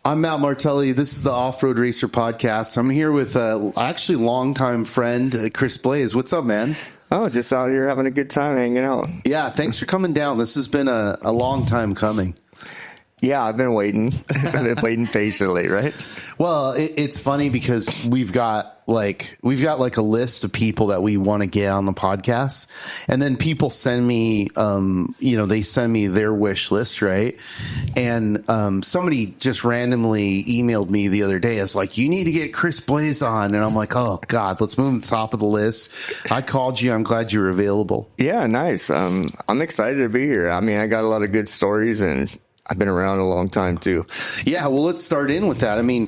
I'm Matt Martelli. This is the Off-Road Racer Podcast. I'm here with actually longtime friend, Chris Blais. What's up, man? Oh, just out here having a good time hanging out. Yeah, thanks for coming down. This has been a long time coming. Yeah, I've been waiting. I've been waiting patiently, right? Well, it's funny because we've got like a list of people that we want to get on the podcast, and then people send me, they send me their wish list, right? And somebody just randomly emailed me the other day. It's like, you need to get Chris Blais on, and I'm like, oh God, let's move to the top of the list. I called you. I'm glad you were available. Yeah, nice. I'm excited to be here. I mean, I got a lot of good stories, and I've been around a long time too. Yeah, well, let's start in with that. I mean,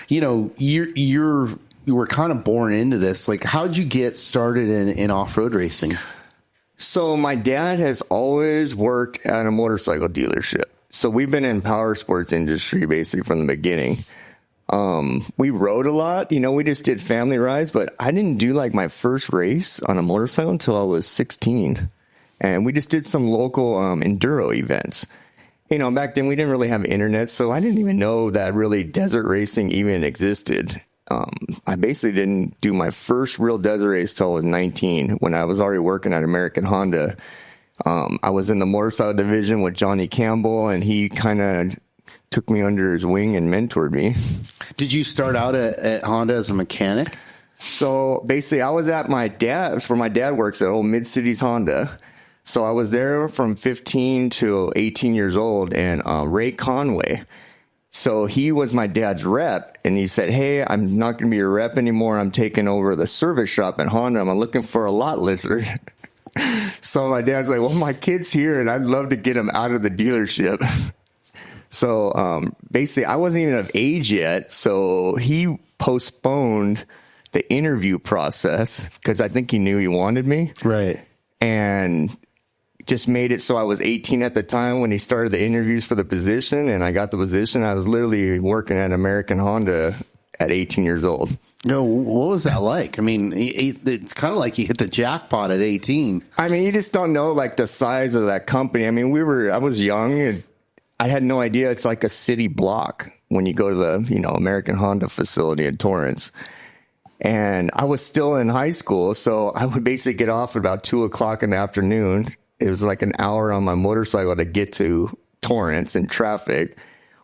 you were kind of born into this. Like, how'd you get started in off-road racing? So my dad has always worked at a motorcycle dealership. So we've been in power sports industry basically from the beginning. We rode a lot, we just did family rides, but I didn't do like my first race on a motorcycle until I was 16. And we just did some local enduro events. Back then we didn't really have internet, so I didn't even know that really desert racing even existed. I basically didn't do my first real desert race till I was 19 when I was already working at American Honda. I was in the motorcycle division with Johnny Campbell, and he kind of took me under his wing and mentored me. Did you start out at Honda as a mechanic? So basically I was at my dad's, where my dad works at old Mid-Cities Honda. So I was there from 15 to 18 years old, and Ray Conway, so he was my dad's rep, and he said, hey, I'm not going to be your rep anymore. I'm taking over the service shop at Honda. I'm looking for a lot lizard. So my dad's like, well, my kid's here, and I'd love to get him out of the dealership. So basically, I wasn't even of age yet, so he postponed the interview process because I think he knew he wanted me. Right. And just made it so I was 18 at the time when he started the interviews for the position, and I got the position. I was literally working at American Honda at 18 years old. No, what was that like? I mean, it's kind of like you hit the jackpot at 18. I mean, you just don't know like the size of that company. I mean, I was young, and I had no idea it's like a city block when you go to the, American Honda facility in Torrance. And I was still in high school, so I would basically get off at about 2:00 in the afternoon. It was like an hour on my motorcycle to get to Torrance in traffic,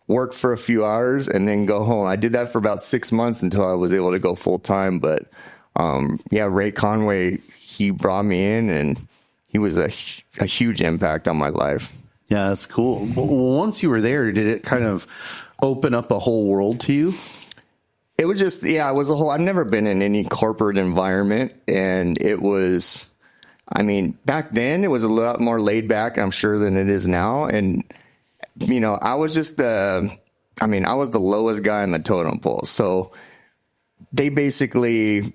work for a few hours, and then go home. I did that for about 6 months until I was able to go full time. But Ray Conway, he brought me in, and he was a huge impact on my life. Yeah, that's cool. Well, once you were there, did it kind of open up a whole world to you? It was just, it was I've never been in any corporate environment, and it was, back then it was a lot more laid back, I'm sure, than it is now. And, I was just I was the lowest guy on the totem pole. So they basically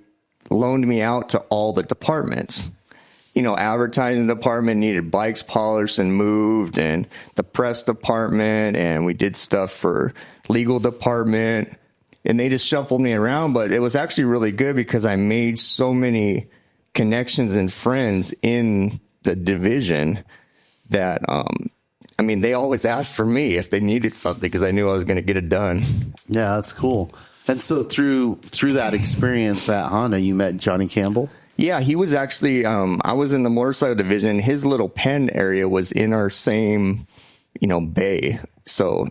loaned me out to all the departments. Advertising department needed bikes polished and moved, and the press department, and we did stuff for legal department. And they just shuffled me around, but it was actually really good because I made so many connections and friends in the division that, they always asked for me if they needed something because I knew I was going to get it done. Yeah, that's cool. And so through that experience at Honda, you met Johnny Campbell? Yeah, he was actually, I was in the motorcycle division. His little pen area was in our same, bay. So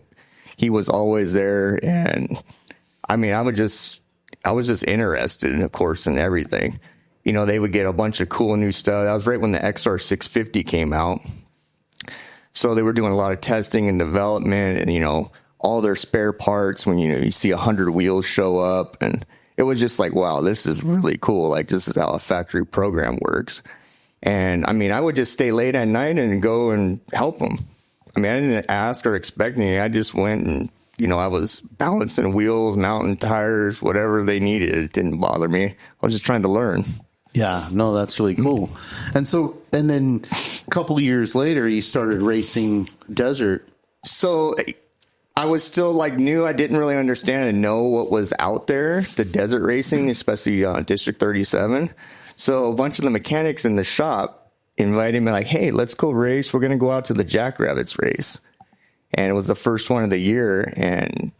he was always there, and I was just interested, of course, in everything. They would get a bunch of cool new stuff. That was right when the XR 650 came out. So they were doing a lot of testing and development, and, all their spare parts when, you see 100 wheels show up. And it was just like, wow, this is really cool. Like, this is how a factory program works. And I would just stay late at night and go and help them. I didn't ask or expect anything. I just went and, I was balancing wheels, mounting tires, whatever they needed. It didn't bother me. I was just trying to learn. Yeah, no, that's really cool. And then a couple of years later, you started racing desert. So I was still new. I didn't really understand and know what was out there, the desert racing, especially District 37. So a bunch of the mechanics in the shop invited me hey, let's go race. We're going to go out to the Jackrabbits race. And it was the first one of the year. And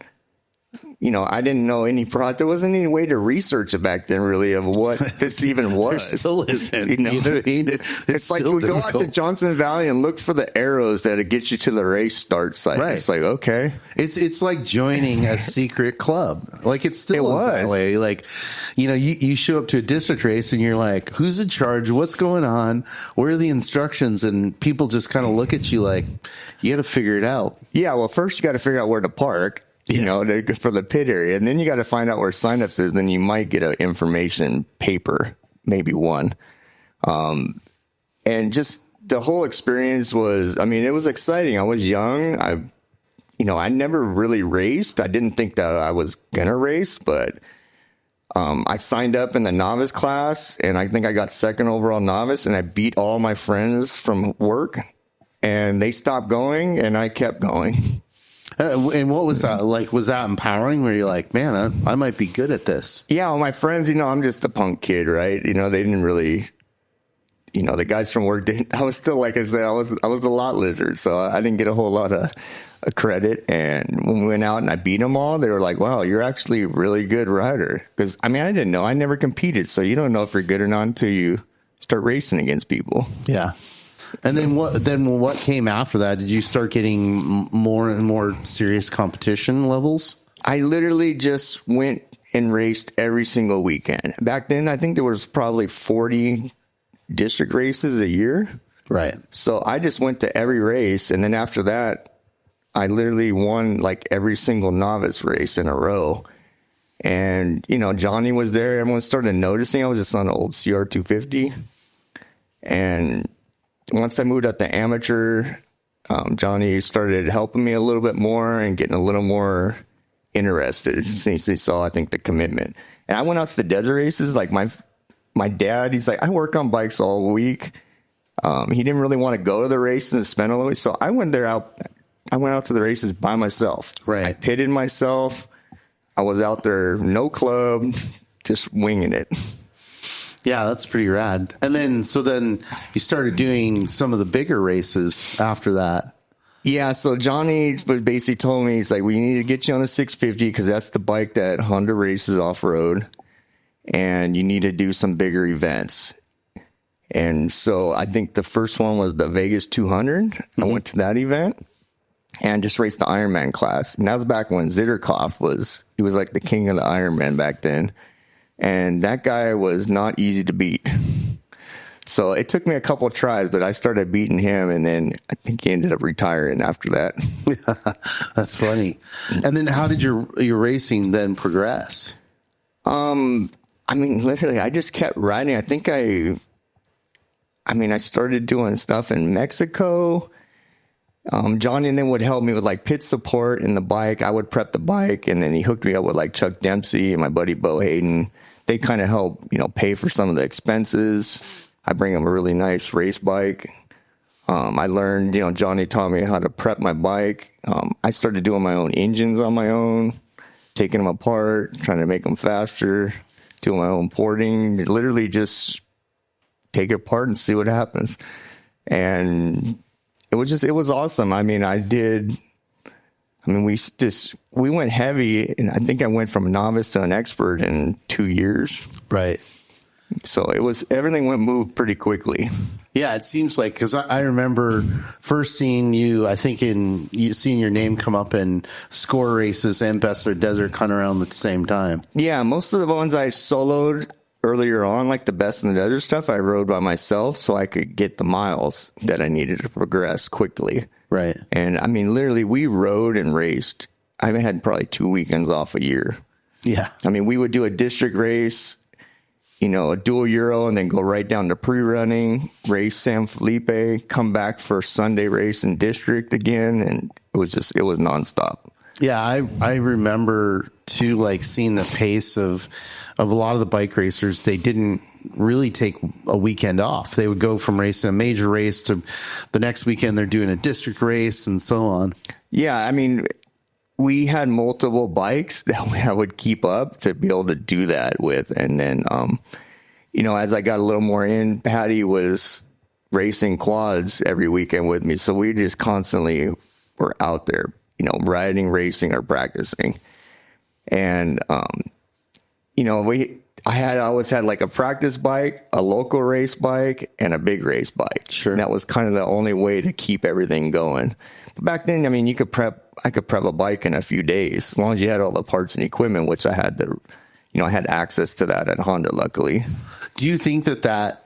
I didn't know any product. There wasn't any way to research it back then, really, of what this even was. There still isn't. It's like we go out to Johnson Valley and look for the arrows that'll get you to the race start site. Right. It's like, okay. It's like joining a secret club. Like it still is that way. Like, you show up to a district race and you're like, who's in charge? What's going on? Where are the instructions? And people just kind of look at you like, you got to figure it out. Yeah. Well, first you got to figure out where to park. For the pit area. And then you got to find out where signups is. Then you might get an information paper, maybe one. And just the whole experience was, it was exciting. I was young. I never really raced. I didn't think that I was going to race, but I signed up in the novice class and I think I got second overall novice and I beat all my friends from work and they stopped going and I kept going. And what was that like? Was that empowering? Where you're like, man, I might be good at this? Yeah, well, my friends, I'm just a punk kid, right? They didn't really, the guys from work didn't. I was still, like I said, I was a lot lizard, so I didn't get a whole lot of credit. And when we went out and I beat them all, they were like, "Wow, you're actually a really good rider." Because I didn't know. I never competed, so you don't know if you're good or not until you start racing against people. Yeah. And then what came after that? Did you start getting more and more serious competition levels? I literally just went and raced every single weekend. Back then, I think there was probably 40 district races a year. Right. So I just went to every race. And then after that, I literally won like every single novice race in a row. And, Johnny was there. Everyone started noticing. I was just on an old CR250. And once I moved up to amateur, Johnny started helping me a little bit more and getting a little more interested since they saw, I think, the commitment. And I went out to the desert races. Like my dad, he's like, I work on bikes all week. He didn't really want to go to the races and spend all the way. So I went out to the races by myself. Right. I pitted myself. I was out there, no club, just winging it. Yeah, that's pretty rad. And then you started doing some of the bigger races after that. Yeah, so Johnny basically told me, he's like, we need to get you on the 650 because that's the bike that Honda races off-road, and you need to do some bigger events. And so I think the first one was the Vegas 200. Mm-hmm. I went to that event and just raced the Ironman class. And that was back when Zitterkoff was like the king of the Ironman back then. And that guy was not easy to beat. So it took me a couple of tries, but I started beating him, and then I think he ended up retiring after that. That's funny. And then how did your racing then progress? Literally, I just kept riding. I think I started doing stuff in Mexico. Johnny then would help me with like pit support in the bike. I would prep the bike, and then he hooked me up with like Chuck Dempsey and my buddy Bo Hayden. They kind of help, pay for some of the expenses. I bring him a really nice race bike. I learned, Johnny taught me how to prep my bike. I started doing my own engines on my own, taking them apart, trying to make them faster, doing my own porting, literally just take it apart and see what happens. And it was awesome. We went heavy, and I think I went from a novice to an expert in 2 years. Right. So everything moved pretty quickly. Yeah, it seems like, because I remember first seeing you, I think seeing your name come up in score races and Best of the Desert kind of around the same time. Yeah, most of the ones I soloed earlier on, like the Best in the Desert stuff, I rode by myself so I could get the miles that I needed to progress quickly. Right. And literally we rode and raced. I had probably 2 weekends off a year. Yeah. We would do a district race, a dual Euro, and then go right down to pre-running, race San Felipe, come back for Sunday race in district again. And it was nonstop. Yeah. I remember too, like seeing the pace of a lot of the bike racers. They didn't really take a weekend off. They would go from racing a major race to the next weekend they're doing a district race and so on. Yeah. We had multiple bikes that I would keep up to be able to do that with. And then, as I got a little more in, Patty was racing quads every weekend with me. So we just constantly were out there, riding, racing, or practicing. And, I always had like a practice bike, a local race bike, and a big race bike. Sure. And that was kind of the only way to keep everything going. But back then, I mean, I could prep a bike in a few days, as long as you had all the parts and equipment, which I had I had access to that at Honda, luckily. Do you think that,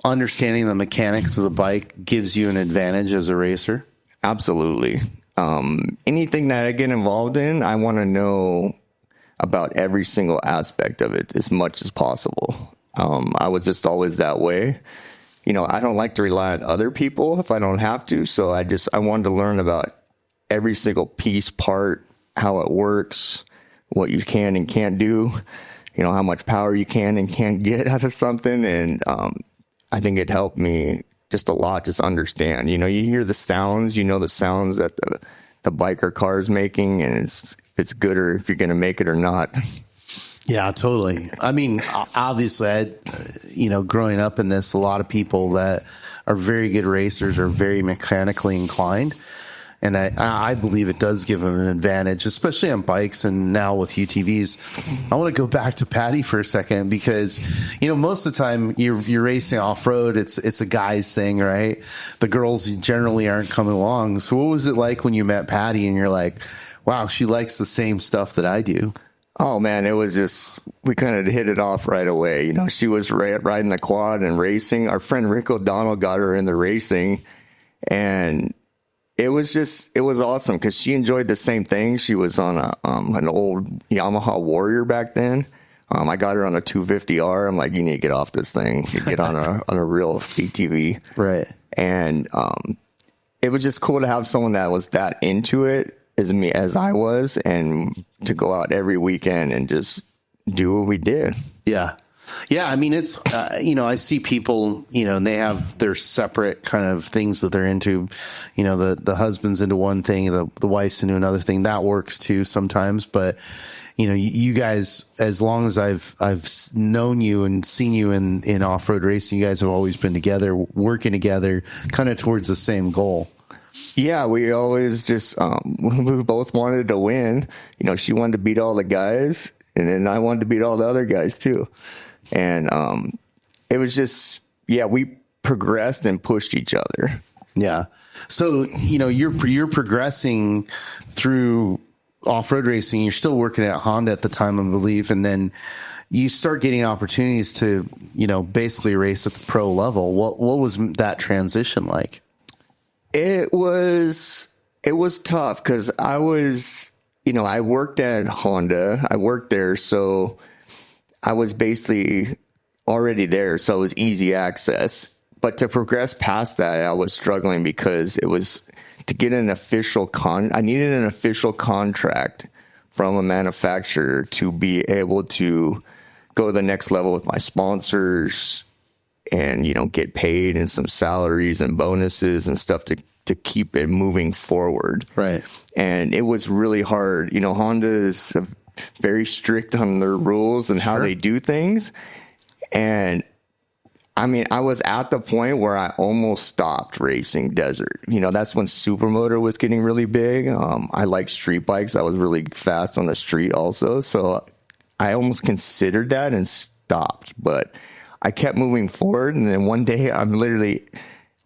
understanding the mechanics of the bike gives you an advantage as a racer? Absolutely. Anything that I get involved in, I want to know about every single aspect of it as much as possible. I was just always that way. I don't like to rely on other people if I don't have to. So I wanted to learn about every single piece, part, how it works, what you can and can't do, how much power you can and can't get out of something. And I think it helped me just a lot, just understand. You hear the sounds, the sounds that the biker car is making, and if it's good or if you're going to make it or not. Yeah, totally. I mean, obviously, growing up in this, a lot of people that are very good racers are very mechanically inclined. And I believe it does give them an advantage, especially on bikes and now with UTVs. I want to go back to Patty for a second because, most of the time you're racing off road. It's a guy's thing, right? The girls generally aren't coming along. So what was it like when you met Patty and you're like, wow, she likes the same stuff that I do? Oh man, it was just, we kind of hit it off right away. She was riding the quad and racing. Our friend Rick O'Donnell got her into racing, and it was awesome because she enjoyed the same thing. She was on an old Yamaha Warrior back then. I got her on a 250R. I'm like, you need to get off this thing. You get on a real ATV. Right. And it was just cool to have someone that was that into it as I was, and to go out every weekend and just do what we did. Yeah. Yeah. I mean, it's, I see people, and they have their separate kind of things that they're into. The husband's into one thing, the wife's into another thing. That works too sometimes. But, you guys, as long as I've known you and seen you in off-road racing, you guys have always been together, working together, kind of towards the same goal. Yeah, we always just, we both wanted to win. She wanted to beat all the guys, and then I wanted to beat all the other guys too. And it was just, we progressed and pushed each other. Yeah. So, you're progressing through off-road racing. You're still working at Honda at the time, I believe. And then you start getting opportunities to, basically race at the pro level. What was that transition like? It was tough because I was, I worked at Honda. I worked there, so I was basically already there, so it was easy access. But to progress past that, I was struggling because it was to get an official I needed an official contract from a manufacturer to be able to go to the next level with my sponsors and, get paid and some salaries and bonuses and stuff to keep it moving forward. Right. And it was really hard. Honda is very strict on their rules and how they do things. And I mean, I was at the point where I almost stopped racing desert. That's when Supermoto was getting really big. I like street bikes. I was really fast on the street also. So I almost considered that and stopped, but I kept moving forward. And then one day I'm literally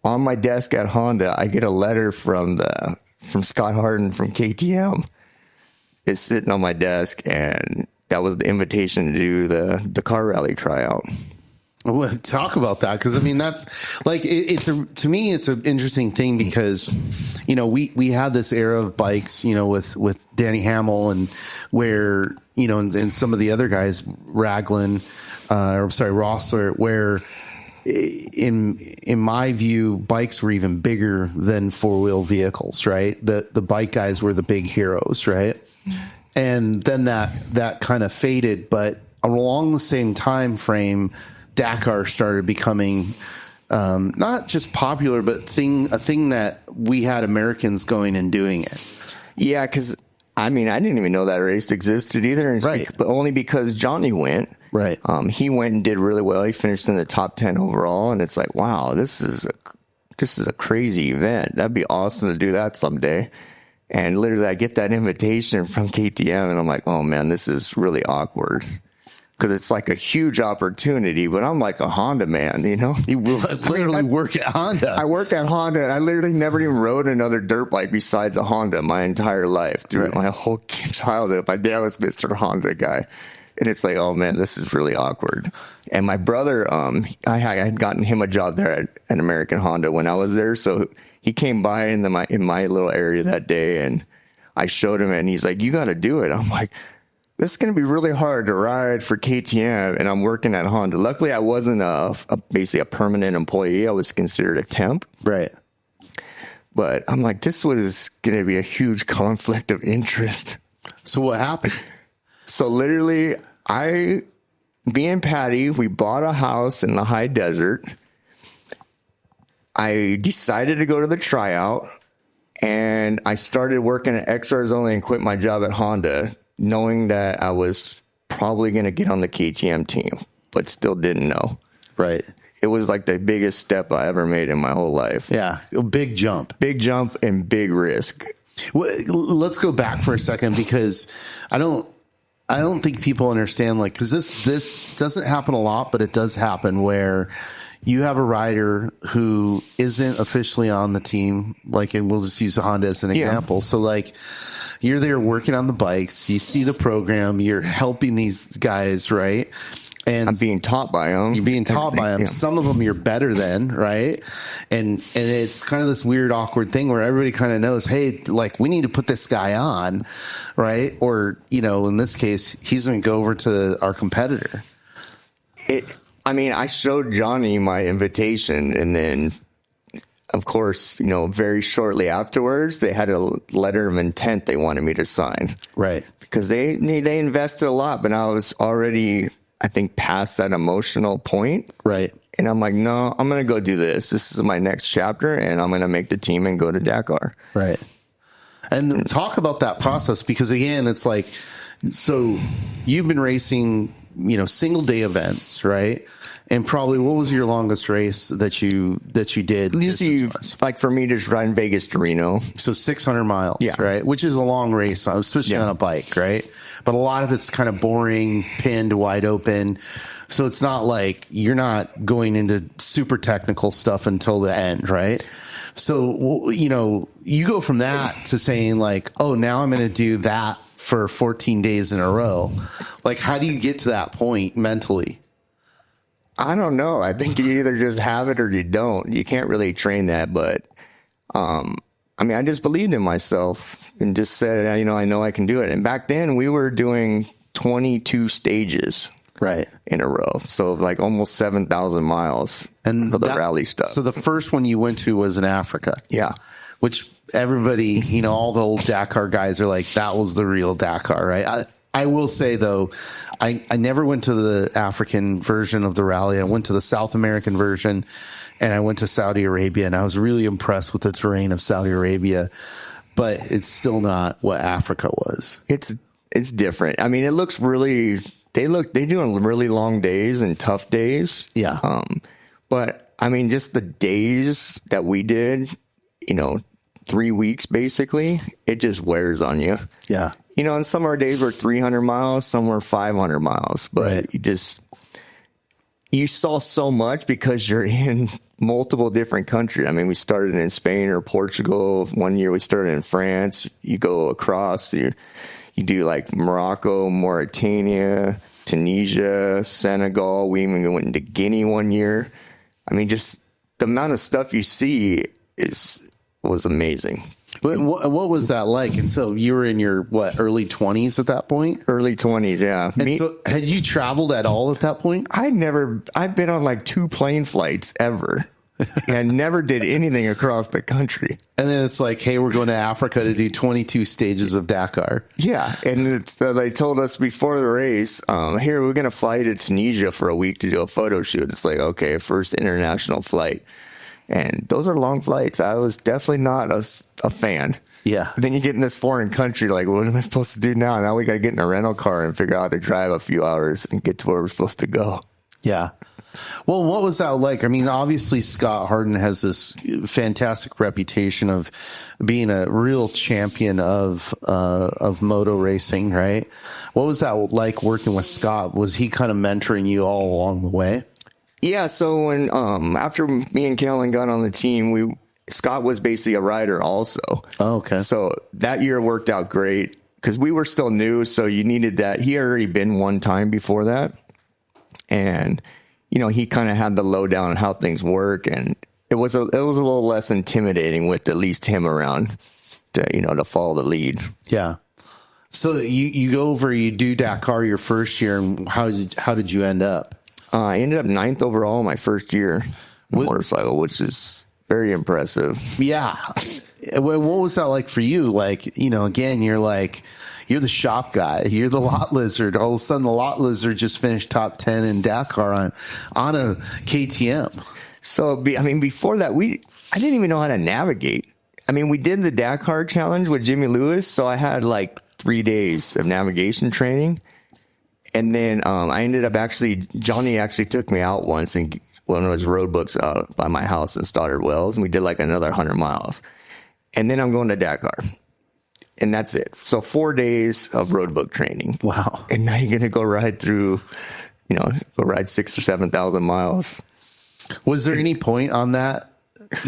on my desk at Honda. I get a letter from Scott Harden from KTM. It's sitting on my desk, and that was the invitation to do the Dakar Rally tryout. Well, talk about that, because I mean, that's like to me it's an interesting thing because we had this era of bikes with Danny Hamill and where and some of the other guys, Rossler, where in my view bikes were even bigger than four-wheel vehicles, right? The bike guys were the big heroes, right? And then that kind of faded, but along the same time frame, Dakar started becoming not just popular, but a thing that we had Americans going and doing it. Yeah, because I mean, I didn't even know that race existed either, right? But only because Johnny went. Right. He went and did really well. He finished in the top 10 overall, and it's like, wow, this is a crazy event. That'd be awesome to do that someday. And literally I get that invitation from KTM and I'm like, oh man, this is really awkward. Because it's like a huge opportunity, but I'm like a Honda man, you know? You will literally work at Honda. I work at Honda. I literally never even rode another dirt bike besides a Honda my entire life. Through my whole childhood, my dad was Mr. Honda guy. And it's like, oh man, this is really awkward. And my brother, I had gotten him a job there at an American Honda when I was there. So he came by in my little area that day and I showed him it and he's like, you got to do it. I'm like, this is going to be really hard to ride for KTM, and I'm working at Honda. Luckily, I wasn't basically a permanent employee. I was considered a temp. Right. But I'm like, this was going to be a huge conflict of interest. So what happened? So literally, me and Patty, we bought a house in the high desert. I decided to go to the tryout, and I started working at XRs only and quit my job at Honda, knowing that I was probably going to get on the KTM team, but still didn't know. Right. It was like the biggest step I ever made in my whole life. Yeah. A big jump. Big jump and big risk. Well, let's go back for a second because I don't think people understand, like, because this doesn't happen a lot, but it does happen where you have a rider who isn't officially on the team, like, and we'll just use Honda as an example. So like, you're there working on the bikes, you see the program, you're helping these guys, right? And I'm being taught by them. You're being taught by them. Yeah. Some of them you're better than, right? And it's kind of this weird, awkward thing where everybody kind of knows, hey, like, we need to put this guy on, right? Or, you know, in this case, he's going to go over to our competitor. I showed Johnny my invitation, and then, of course, you know, very shortly afterwards, they had a letter of intent they wanted me to sign. Right. Because they invested a lot, but I was already, I think, past that emotional point. Right. And I'm like, no, I'm going to go do this. This is my next chapter, and I'm going to make the team and go to Dakar. Right. And talk about that process, because again, it's like, so you've been racing, you know, single day events, right? And probably, what was your longest race that you did? Usually, like for me, just riding Vegas to Reno. So 600 miles, yeah, right? Which is a long race, especially on a bike, right? But a lot of it's kind of boring, pinned, wide open. So it's not like you're not going into super technical stuff until the end, right? So, you know, you go from that to saying like, oh, now I'm going to do that for 14 days in a row. Like, how do you get to that point mentally? I don't know. I think you either just have it or you don't. You can't really train that. But, I just believed in myself and just said, you know I can do it. And back then we were doing 22 stages. Right. In a row. So like almost 7,000 miles and for the rally stuff. So the first one you went to was in Africa. Yeah. Which everybody, you know, all the old Dakar guys are like, that was the real Dakar, right? I will say, though, I never went to the African version of the rally. I went to the South American version, and I went to Saudi Arabia, and I was really impressed with the terrain of Saudi Arabia, but it's still not what Africa was. It's different. I mean, it looks really, they do really long days and tough days. Yeah. But I mean, just the days that we did, you know, 3 weeks basically, it just wears on you. Yeah. You know, and some of our days were 300 miles, some were 500 miles, but right. you saw so much because you're in multiple different countries. I mean, we started in Spain or Portugal. 1 year we started in France. You go across, you do like Morocco, Mauritania, Tunisia, Senegal. We even went into Guinea 1 year. I mean, just the amount of stuff you see was amazing. What was that like? And so you were in your, early 20s at that point? Early 20s, yeah. So had you traveled at all at that point? I've been on like 2 plane flights ever and never did anything across the country. And then it's like, hey, we're going to Africa to do 22 stages of Dakar. Yeah. And they told us before the race, here, we're going to fly to Tunisia for a week to do a photo shoot. It's like, okay, first international flight. And those are long flights. I was definitely not a fan. Yeah. Then you get in this foreign country, like, what am I supposed to do now? Now we got to get in a rental car and figure out how to drive a few hours and get to where we're supposed to go. Yeah. Well, what was that like? I mean, obviously Scott Harden has this fantastic reputation of being a real champion of moto racing, right? What was that like working with Scott? Was he kind of mentoring you all along the way? Yeah. So when, after me and Kellen got on the team, Scott was basically a rider also. Oh, okay. So that year worked out great because we were still new. So you needed that. He had already been one time before that. And, you know, he kind of had the lowdown on how things work. And it was a little less intimidating with at least him around to follow the lead. Yeah. So you go over, you do Dakar your first year, and how did you end up? I ended up 9th overall my first year in motorcycle, which is very impressive. Yeah. What was that like for you? Like, you know, again, you're the shop guy. You're the lot lizard. All of a sudden, the lot lizard just finished top 10 in Dakar on a KTM. So, I mean, before that, I didn't even know how to navigate. I mean, we did the Dakar challenge with Jimmy Lewis, so I had like 3 days of navigation training. And then I ended up Johnny actually took me out once and one of his road books out by my house in Stoddard Wells, and we did like another 100 miles. And then I'm going to Dakar. And that's it. So 4 days of road book training. Wow. And now you're going to go ride through, go ride 6,000 or 7,000 miles. Was there any point on that,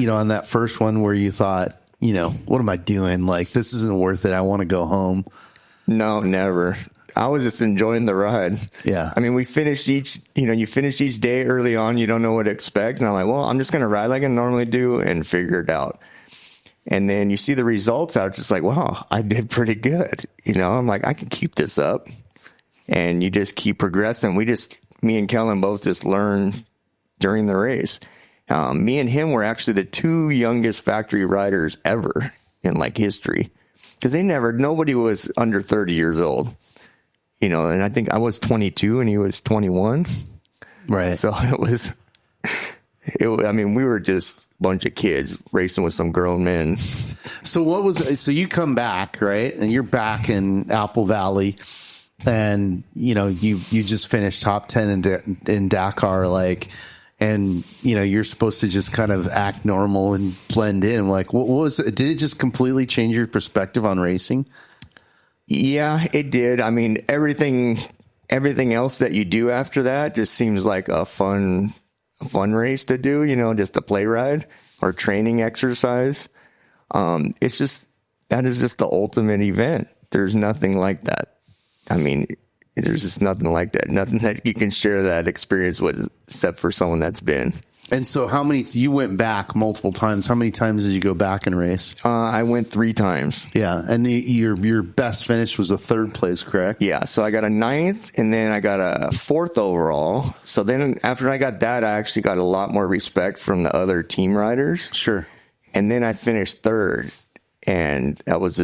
on that first one where you thought, what am I doing? Like, this isn't worth it. I want to go home. No, never. I was just enjoying the ride. Yeah. I mean, we finished you finish each day early on. You don't know what to expect. And I'm like, well, I'm just going to ride like I normally do and figure it out. And then you see the results out, just like, wow, I did pretty good. I'm like, I can keep this up. And you just keep progressing. Me and Kellen both just learned during the race. Me and him were actually the 2 youngest factory riders ever in like history. Because nobody was under 30 years old. And I think I was 22 and he was 21. Right. So we were just a bunch of kids racing with some grown men. So so you come back, right? And you're back in Apple Valley and, you just finished top 10 in Dakar, you're supposed to just kind of act normal and blend in. Like, what was it? Did it just completely change your perspective on racing? Yeah, it did. I mean, everything else that you do after that just seems like a fun race to do, just a play ride or training exercise. That is just the ultimate event. There's nothing like that. I mean, there's just nothing like that. Nothing that you can share that experience with except for someone that's been. And so you went back multiple times. How many times did you go back and race? I went 3 times. Yeah. And your best finish was a 3rd place, correct? Yeah. So I got a 9th and then I got a 4th overall. So then after I got that, I actually got a lot more respect from the other team riders. Sure. And then I finished 3rd and that was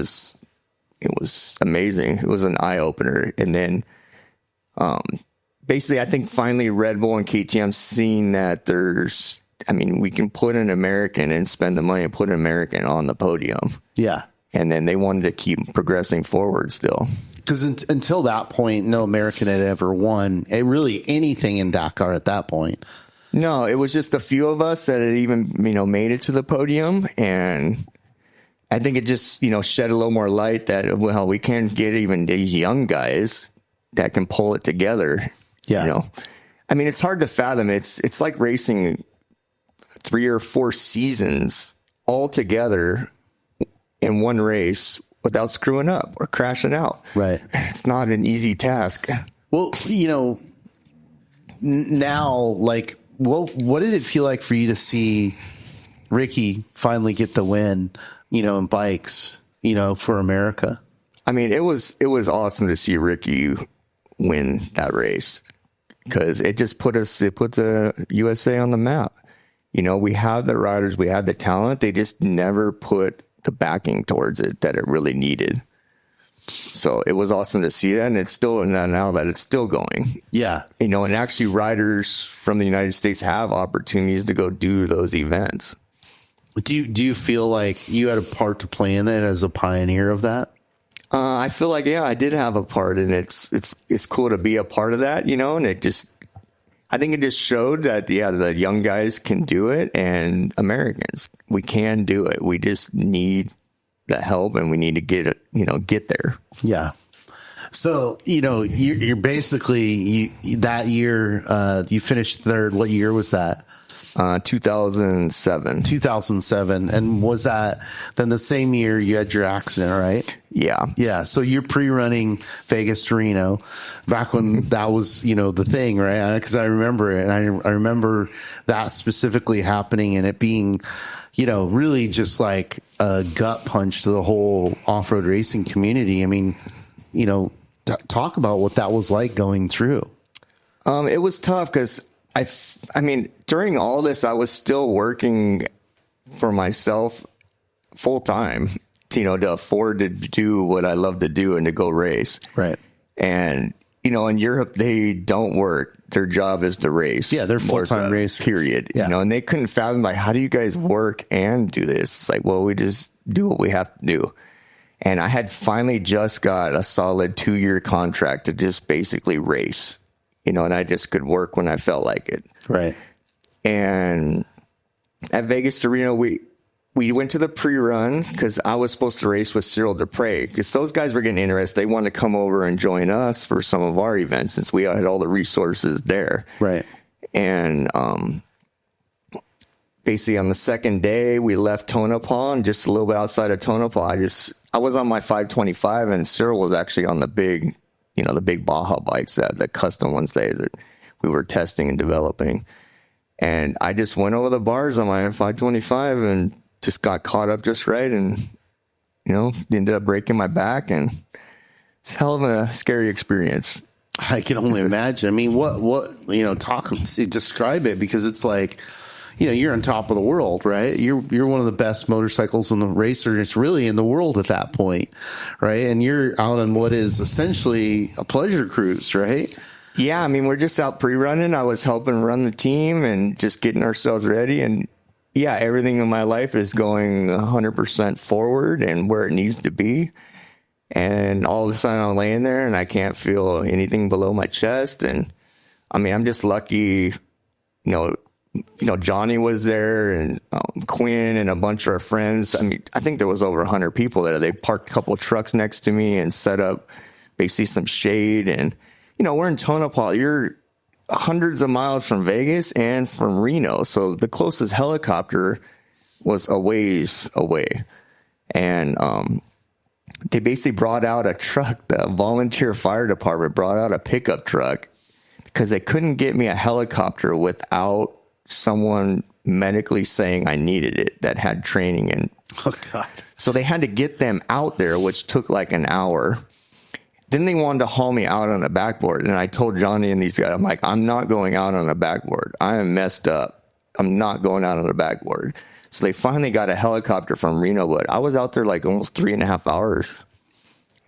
it was amazing. It was an eye opener. And then, basically, I think finally Red Bull and KTM seen that we can put an American and spend the money and put an American on the podium. Yeah. And then they wanted to keep progressing forward still. Because until that point, no American had ever won really anything in Dakar at that point. No, it was just a few of us that had even, made it to the podium. And I think it just, shed a little more light that, well, we can get even these young guys that can pull it together. Yeah. I mean, it's hard to fathom. It's like racing 3 or 4 seasons all together in one race without screwing up or crashing out. Right. It's not an easy task. Well, now, like, what did it feel like for you to see Ricky finally get the win, in bikes, for America? I mean, it was awesome to see Ricky win that race because it put the USA on the map. We have the riders, we have the talent. They just never put the backing towards it that it really needed. So it was awesome to see that. And it's still now that it's still going. Yeah. And actually riders from the United States have opportunities to go do those events. Do you feel like you had a part to play in it as a pioneer of that? I feel like, yeah, I did have a part, and it's cool to be a part of that, and I think it just showed that, the young guys can do it, and Americans, we can do it. We just need the help, and we need to get it, get there. Yeah. So, you're basically, that year, you finished third. What year was that? 2007. 2007. And was that then the same year you had your accident, right? Yeah. Yeah. So you're pre-running Vegas to Reno back when that was, the thing, right? Because I remember it. And I remember that specifically happening and it being, really just like a gut punch to the whole off-road racing community. I mean, talk about what that was like going through. It was tough because I mean, during all this, I was still working for myself full time, to afford to do what I love to do and to go race. Right. And, in Europe, they don't work. Their job is to race. Yeah, they're full-time racers. Period. Yeah. And they couldn't fathom, like, how do you guys work and do this? It's like, well, we just do what we have to do. And I had finally just got a solid 2-year contract to just basically race. And I just could work when I felt like it. Right. And at Vegas to Reno, we went to the pre-run because I was supposed to race with Cyril Dupre because those guys were getting interested. They wanted to come over and join us for some of our events since we had all the resources there. Right. And basically on the second day, we left Tonopah, and just a little bit outside of Tonopah, I was on my 525 and Cyril was actually on the big Baja bikes, the custom ones that we were testing and developing. And I just went over the bars on my 525 and just got caught up just right. And, ended up breaking my back, and it's a hell of a scary experience. I can only imagine. I mean, describe it, because it's like, you're on top of the world, right? You're one of the best motorcycles in the racer. It's really in the world at that point, right? And you're out on what is essentially a pleasure cruise, right? Yeah, I mean, we're just out pre-running. I was helping run the team and just getting ourselves ready. And yeah, everything in my life is going 100% forward and where it needs to be. And all of a sudden I'm laying there and I can't feel anything below my chest. And I mean, I'm just lucky, Johnny was there, and Quinn and a bunch of our friends. I mean, I think there was over 100 people there. They parked a couple of trucks next to me and set up basically some shade. And, we're in Tonopah. You're hundreds of miles from Vegas and from Reno. So the closest helicopter was a ways away. And they basically brought out a truck. The volunteer fire department brought out a pickup truck because they couldn't get me a helicopter without someone medically saying I needed it that had training. And oh God. So they had to get them out there, which took like an hour. Then they wanted to haul me out on a backboard. And I told Johnny and these guys, I'm like, I'm not going out on a backboard. I am messed up. I'm not going out on a backboard. So they finally got a helicopter from Reno, but I was out there like almost 3.5 hours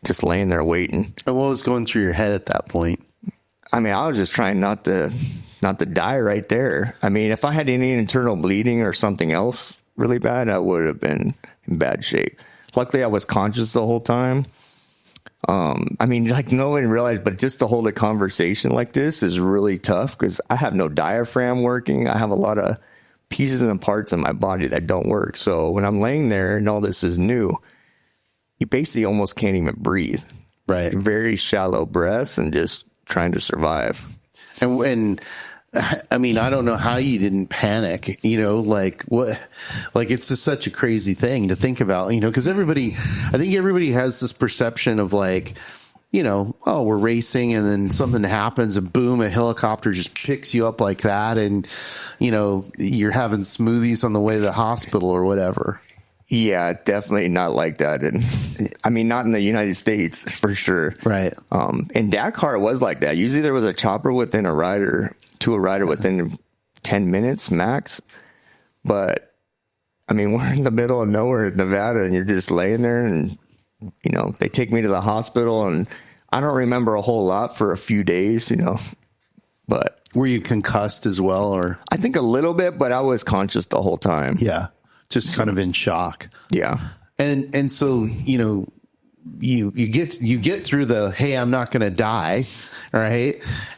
just laying there waiting. And what was going through your head at that point? I mean, I was just trying not to die right there. I mean, if I had any internal bleeding or something else really bad, I would have been in bad shape. Luckily, I was conscious the whole time. I mean, like no one realized, but just to hold a conversation like this is really tough because I have no diaphragm working. I have a lot of pieces and parts in my body that don't work. So when I'm laying there and all this is new, you basically almost can't even breathe. Right. Very shallow breaths and just trying to survive. And I mean, I don't know how you didn't panic, like what, like it's just such a crazy thing to think about, because I think everybody has this perception of like, oh, we're racing and then something happens and boom, a helicopter just picks you up like that. And, you're having smoothies on the way to the hospital or whatever. Yeah, definitely not like that. And I mean, not in the United States for sure. Right. In Dakar, it was like that. Usually there was a chopper within a rider within 10 minutes max. But I mean, we're in the middle of nowhere in Nevada and you're just laying there and, they take me to the hospital and I don't remember a whole lot for a few days, but. Were you concussed as well, or? I think a little bit, but I was conscious the whole time. Yeah. Just kind of in shock. Yeah. And so, you get through the, hey, I'm not going to die. Right.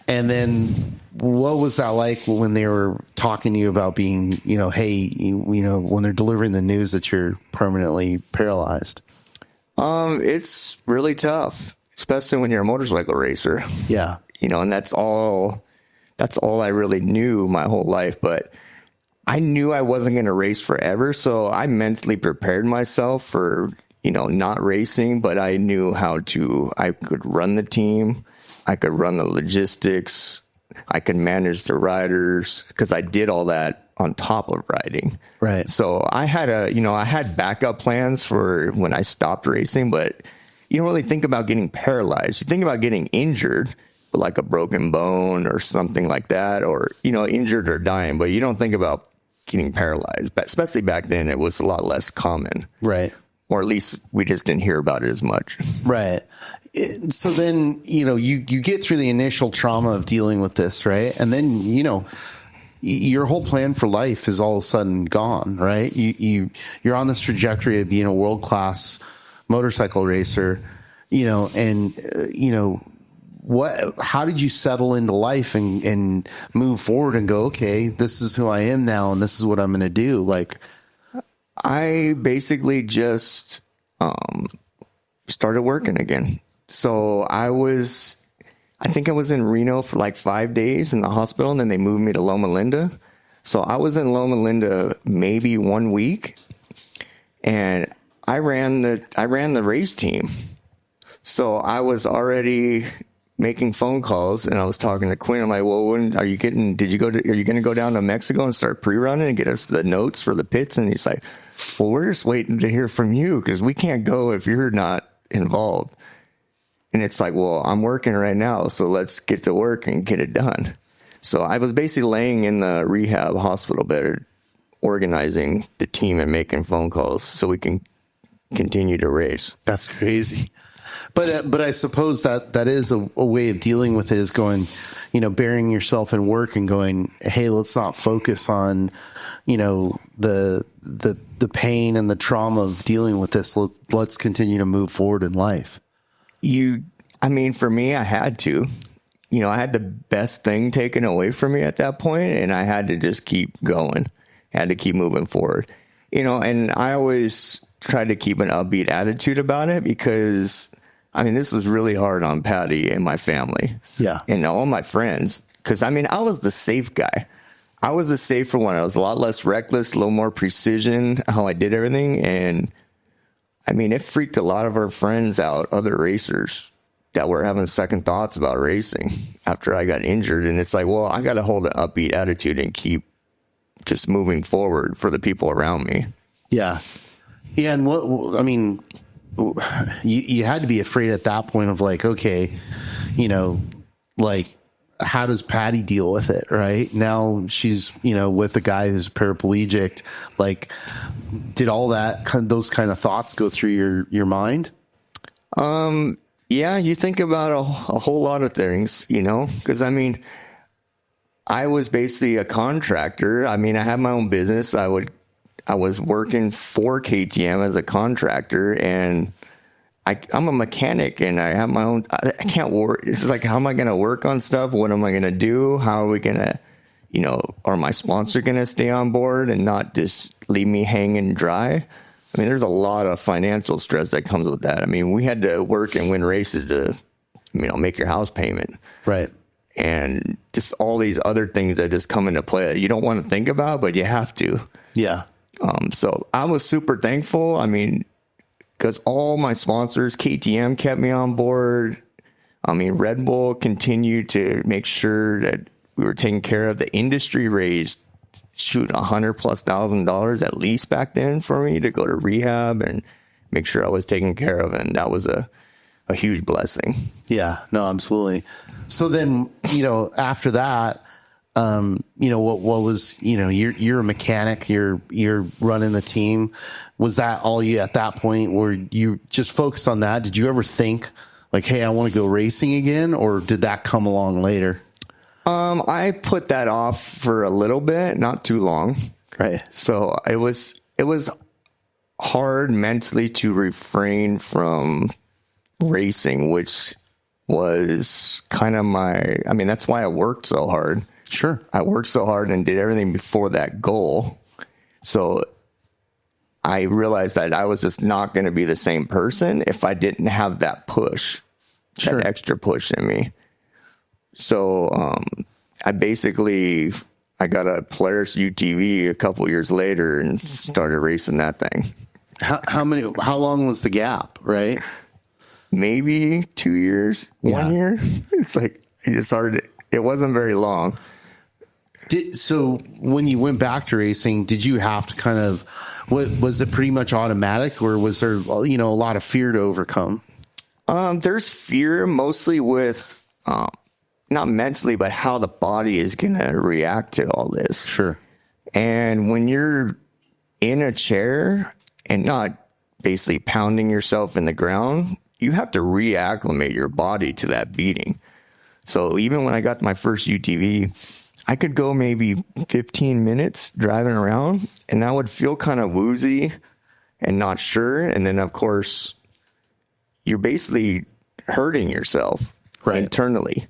And then what was that like when they were talking to you about being, hey, when they're delivering the news that you're permanently paralyzed? It's really tough, especially when you're a motorcycle racer. Yeah. And that's all I really knew my whole life. But I knew I wasn't going to race forever. So I mentally prepared myself for, not racing, but I knew I could run the team. I could run the logistics. I could manage the riders because I did all that on top of riding. Right. So I had backup plans for when I stopped racing, but you don't really think about getting paralyzed. You think about getting injured, like a broken bone or something like that, or, injured or dying, but you don't think about getting paralyzed. But especially back then, it was a lot less common. Right. Or at least we just didn't hear about it as much. Right. So then, you get through the initial trauma of dealing with this, right? And then, your whole plan for life is all of a sudden gone, right? You're on this trajectory of being a world-class motorcycle racer, how did you settle into life and move forward and go, okay, this is who I am now and this is what I'm going to do? Like, I basically just started working again. So I think I was in Reno for like 5 days in the hospital, and then they moved me to Loma Linda. So I was in Loma Linda maybe 1 week, and I ran the race team. So I was already making phone calls, and I was talking to Quinn. I'm like, well, are you going to go down to Mexico and start pre-running and get us the notes for the pits? And he's like, well, we're just waiting to hear from you because we can't go if you're not involved. And it's like, well, I'm working right now, so let's get to work and get it done. So I was basically laying in the rehab hospital bed, organizing the team and making phone calls so we can continue to race. That's crazy. But I suppose that is a way of dealing with it, is going, burying yourself in work and going, hey, let's not focus on, the pain and the trauma of dealing with this. Let's continue to move forward in life. For me, I had to. I had the best thing taken away from me at that point, and I had to just keep going. I had to keep moving forward. And I always tried to keep an upbeat attitude about it because, this was really hard on Patty and my family. Yeah. And all my friends. Because, I was the safe guy. I was the safer one. I was a lot less reckless, a little more precision, how I did everything. And it freaked a lot of our friends out, other racers that were having second thoughts about racing after I got injured. And it's like, well, I got to hold an upbeat attitude and keep just moving forward for the people around me. Yeah. Yeah. And you had to be afraid at that point of like, okay, how does Patty deal with it? Right now she's, with a guy who's paraplegic. Like, did all those kind of thoughts go through your mind? Yeah, you think about a whole lot of things, because I was basically a contractor. I had my own business. I was working for KTM as a contractor, and I'm a mechanic, and I have my own. I can't work. It's like, how am I going to work on stuff? What am I going to do? How are we going to, are my sponsor going to stay on board and not just leave me hanging dry? There's a lot of financial stress that comes with that. We had to work and win races to, make your house payment. Right. And just all these other things that just come into play that you don't want to think about, but you have to. Yeah. So I was super thankful. Because all my sponsors, KTM kept me on board. Red Bull continued to make sure that we were taken care of. The industry raised, $100,000+ at least back then for me to go to rehab and make sure I was taken care of. And that was a huge blessing. Yeah, no, absolutely. So then, after that, what was, you're a mechanic, you're running the team. Was that all you at that point where you just focused on that? Did you ever think like, hey, I want to go racing again? Or did that come along later? I put that off for a little bit, not too long. Right. So it was hard mentally to refrain from racing, which was kind of that's why I worked so hard. Sure. I worked so hard and did everything before that goal. So I realized that I was just not going to be the same person if I didn't have that push, that extra push in me. So I got a Polaris UTV a couple years later and started racing that thing. How long was the gap, right? Maybe 2 years, 1 year. It's like, it wasn't very long. So when you went back to racing, did you have to kind of, was it pretty much automatic, or was there, a lot of fear to overcome? There's fear mostly with, not mentally, but how the body is going to react to all this. Sure. And when you're in a chair and not basically pounding yourself in the ground, you have to reacclimate your body to that beating. So even when I got my first UTV, I could go maybe 15 minutes driving around, and that would feel kind of woozy and not sure. And then, of course, you're basically hurting yourself internally.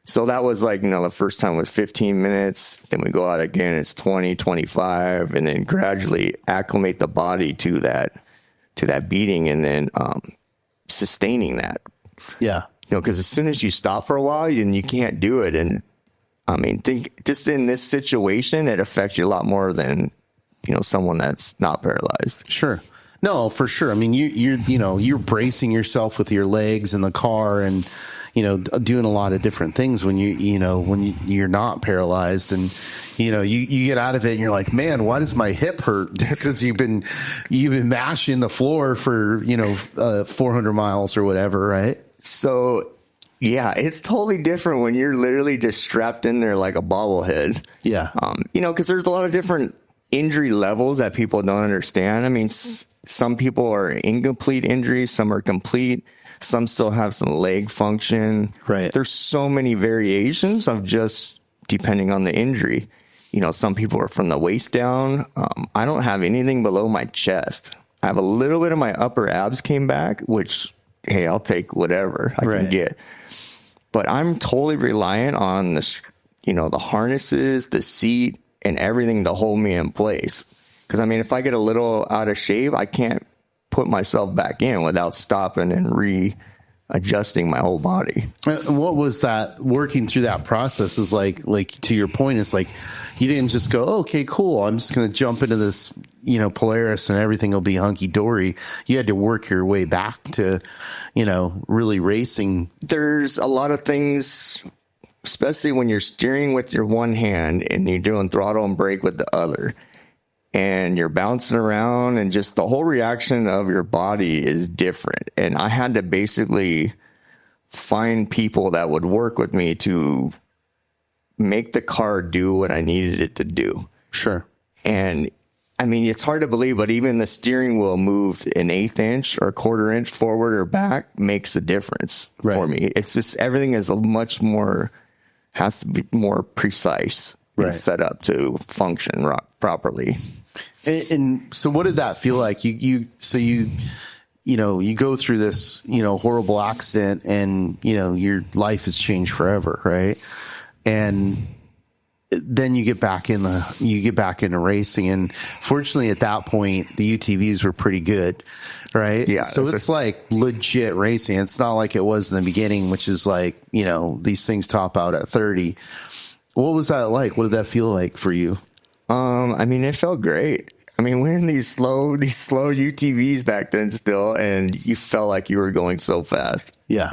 So that was like, the first time was 15 minutes. Then we go out again, it's 20, 25, and then gradually acclimate the body to that beating, and then sustaining that. Yeah. Because as soon as you stop for a while, and you can't do it. And think just in this situation, it affects you a lot more than, someone that's not paralyzed. Sure. No, for sure. I mean, you're bracing yourself with your legs in the car, and, doing a lot of different things when you're not paralyzed, and, you get out of it and you're like, man, why does my hip hurt? Because you've been mashing the floor for, 400 miles or whatever. Right. So yeah, it's totally different when you're literally just strapped in there like a bobblehead. Yeah. Because there's a lot of different injury levels that people don't understand. I mean, some people are incomplete injuries, some are complete, some still have some leg function. Right. There's so many variations of just depending on the injury. Some people are from the waist down. I don't have anything below my chest. I have a little bit of my upper abs came back, which, hey, I'll take whatever I can get. But I'm totally reliant on the harnesses, the seat, and everything to hold me in place. Because, if I get a little out of shape, I can't put myself back in without stopping and readjusting my whole body. And what was that, working through that process is like to your point, it's like you didn't just go, oh, okay, cool, I'm just going to jump into this, Polaris and everything will be hunky dory. You had to work your way back to, really racing. There's a lot of things, especially when you're steering with your one hand and you're doing throttle and brake with the other, and you're bouncing around, and just the whole reaction of your body is different. And I had to basically find people that would work with me to make the car do what I needed it to do. Sure. And it's hard to believe, but even the steering wheel moved an 1/8 inch or 1/4 inch forward or back makes a difference for me. It's just, everything is has to be more precise and set up to function properly. And so what did that feel like? You go through this, horrible accident, and, your life has changed forever. Right. And then you get back into racing. And fortunately at that point, the UTVs were pretty good. Right. Yeah. So it's like legit racing. It's not like it was in the beginning, which is like, these things top out at 30. What was that like? What did that feel like for you? It felt great. We're in these slow UTVs back then still, and you felt like you were going so fast. Yeah.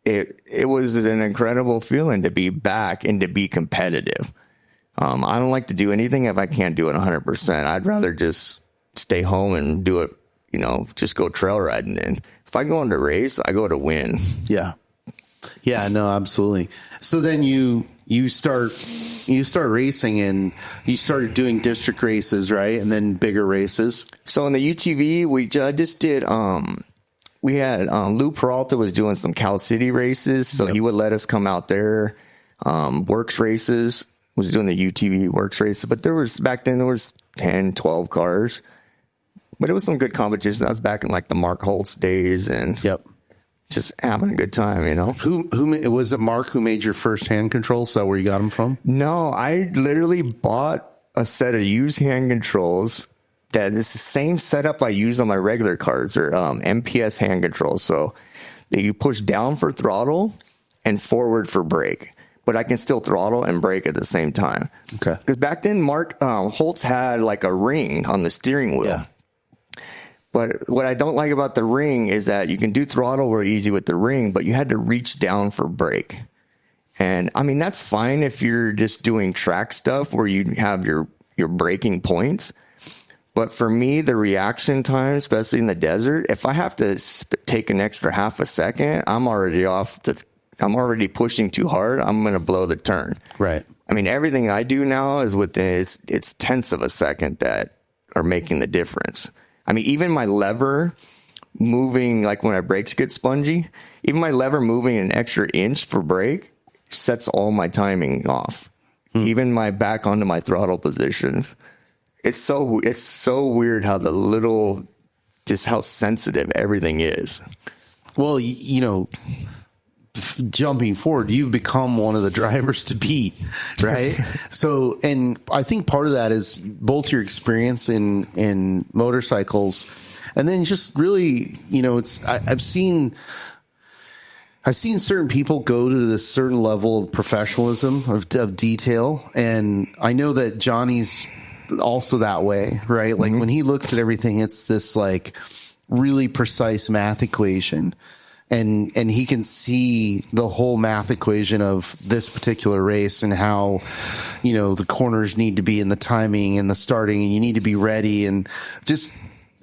It was an incredible feeling to be back and to be competitive. I don't like to do anything if I can't do it 100%. I'd rather just stay home and do it, just go trail riding. And if I go into race, I go to win. Yeah. Yeah, no, absolutely. So then you start racing, and you started doing district races, right? And then bigger races. So in the UTV, we just did, we had, Lou Peralta was doing some Cal City races. So he would let us come out there. Works races, was doing the UTV works races, but back then there was 10, 12 cars. But it was some good competition. That was back in like the Mark Holtz days and Yep. just having a good time, you know. Who was it? Mark who made your first hand controls? Is that where you got them from? No, I literally bought a set of used hand controls that is the same setup I use on my regular cars. They're MPS hand controls. So you push down for throttle and forward for brake, but I can still throttle and brake at the same time. Okay. Because back then, Mark Holtz had like a ring on the steering wheel. Yeah. But what I don't like about the ring is that you can do throttle real easy with the ring, but you had to reach down for brake. And I mean, that's fine if you're just doing track stuff where you have your braking points. But for me, the reaction time, especially in the desert, if I have to take an extra half a second, I'm already pushing too hard. I'm going to blow the turn. Right. I mean, everything I do now is within it's tenths of a second that are making the difference. I mean, even my lever moving, like when my brakes get spongy, even my lever moving an extra inch for brake sets all my timing off. Even my back onto my throttle positions. It's so weird how just how sensitive everything is. Well, jumping forward, you've become one of the drivers to beat, right? So, and I think part of that is both your experience in motorcycles, and then just really, I've seen certain people go to this certain level of professionalism of detail, and I know that Johnny's also that way, right? Like when he looks at everything, it's this like really precise math equation. And he can see the whole math equation of this particular race and how, the corners need to be in the timing and the starting, and you need to be ready, and just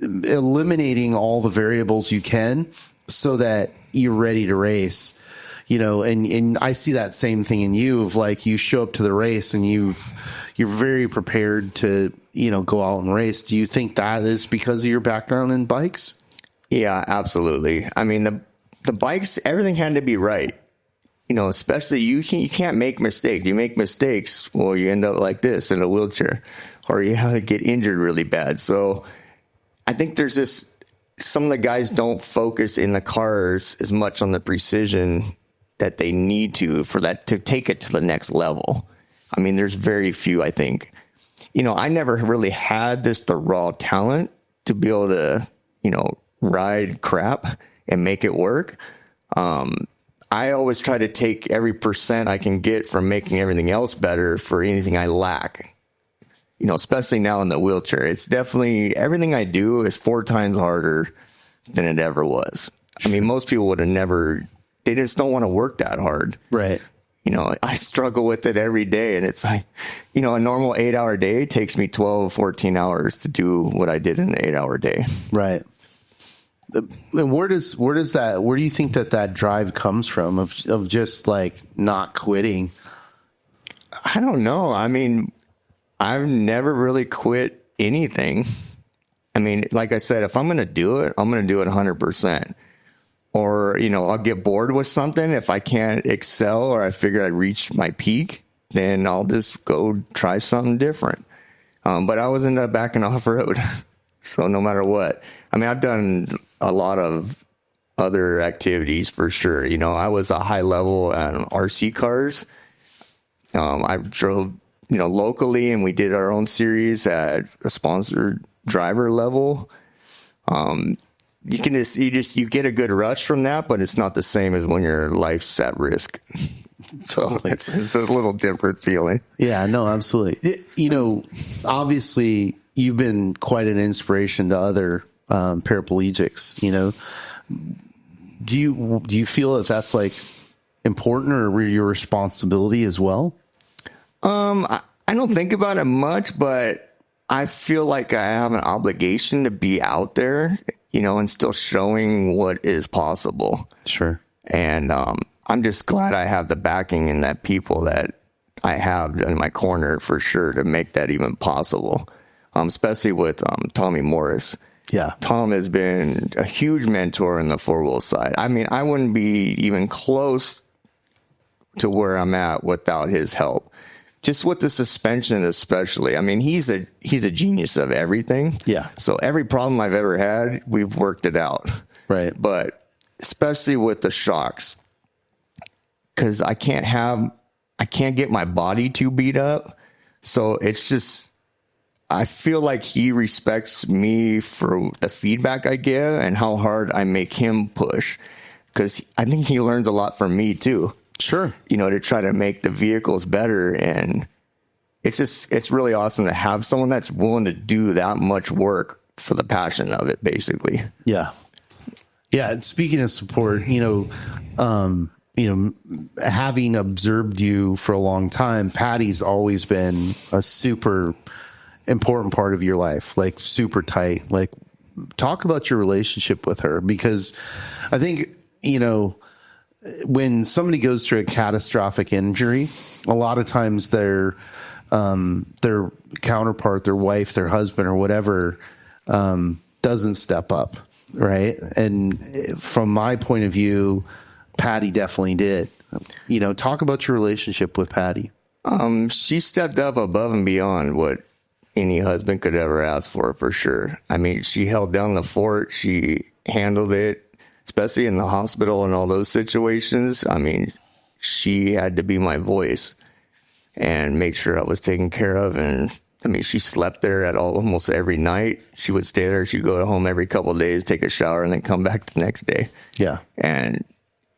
eliminating all the variables you can so that you're ready to race, and I see that same thing in you of like, you show up to the race and you're very prepared to, go out and race. Do you think that is because of your background in bikes? Yeah, absolutely. I mean, the bikes, everything had to be right. Especially you can't make mistakes. You make mistakes, well, you end up like this in a wheelchair, or you have to get injured really bad. So I think there's some of the guys don't focus in the cars as much on the precision that they need to take it to the next level. I mean, there's very few, I think. I never really had the raw talent to be able to, ride crap and make it work. I always try to take every percent I can get from making everything else better for anything I lack. Especially now in the wheelchair, it's definitely everything I do is 4 times harder than it ever was. I mean, most people would have never, they just don't want to work that hard. Right. I struggle with it every day, and it's like, a normal 8-hour day takes me 12, 14 hours to do what I did in an 8-hour day. Right. And where do you think that drive comes from of just like not quitting? I don't know. I mean, I've never really quit anything. I mean, like I said, if I'm going to do it, I'm going to do it 100%. Or, I'll get bored with something. If I can't excel or I figure I reached my peak, then I'll just go try something different. But I always end up backing off road. So no matter what, I mean, I've done a lot of other activities for sure. I was a high level RC cars. I drove, locally, and we did our own series at a sponsored driver level. You get a good rush from that, but it's not the same as when your life's at risk. So it's a little different feeling. Yeah, no, absolutely. Obviously you've been quite an inspiration to other paraplegics. Do you feel that that's like important or your responsibility as well? I don't think about it much, but I feel like I have an obligation to be out there, and still showing what is possible. Sure. And I'm just glad I have the backing and that people that I have in my corner for sure to make that even possible. Especially with Tommy Morris. Yeah. Tom has been a huge mentor in the 4-wheel side. I mean, I wouldn't be even close to where I'm at without his help. just with the suspension, especially. I mean, he's a genius of everything. Yeah. So every problem I've ever had, we've worked it out. Right. But especially with the shocks, because I can't get my body too beat up. So it's just, I feel like he respects me for the feedback I give and how hard I make him push. Because I think he learns a lot from me too. Sure. You know, to try to make the vehicles better. And it's really awesome to have someone that's willing to do that much work for the passion of it, basically. Yeah. Yeah. And speaking of support, having observed you for a long time, Patty's always been a super important part of your life, like super tight. Like, talk about your relationship with her, because I think, when somebody goes through a catastrophic injury, a lot of times their counterpart, their wife, their husband, or whatever, doesn't step up, right? And from my point of view, Patty definitely did. Talk about your relationship with Patty. She stepped up above and beyond what any husband could ever ask for sure. I mean, she held down the fort. She handled it. Especially in the hospital and all those situations. I mean, she had to be my voice and make sure I was taken care of. And I mean, she slept there at almost every night. She would stay there. She'd go home every couple of days, take a shower, and then come back the next day. Yeah. And,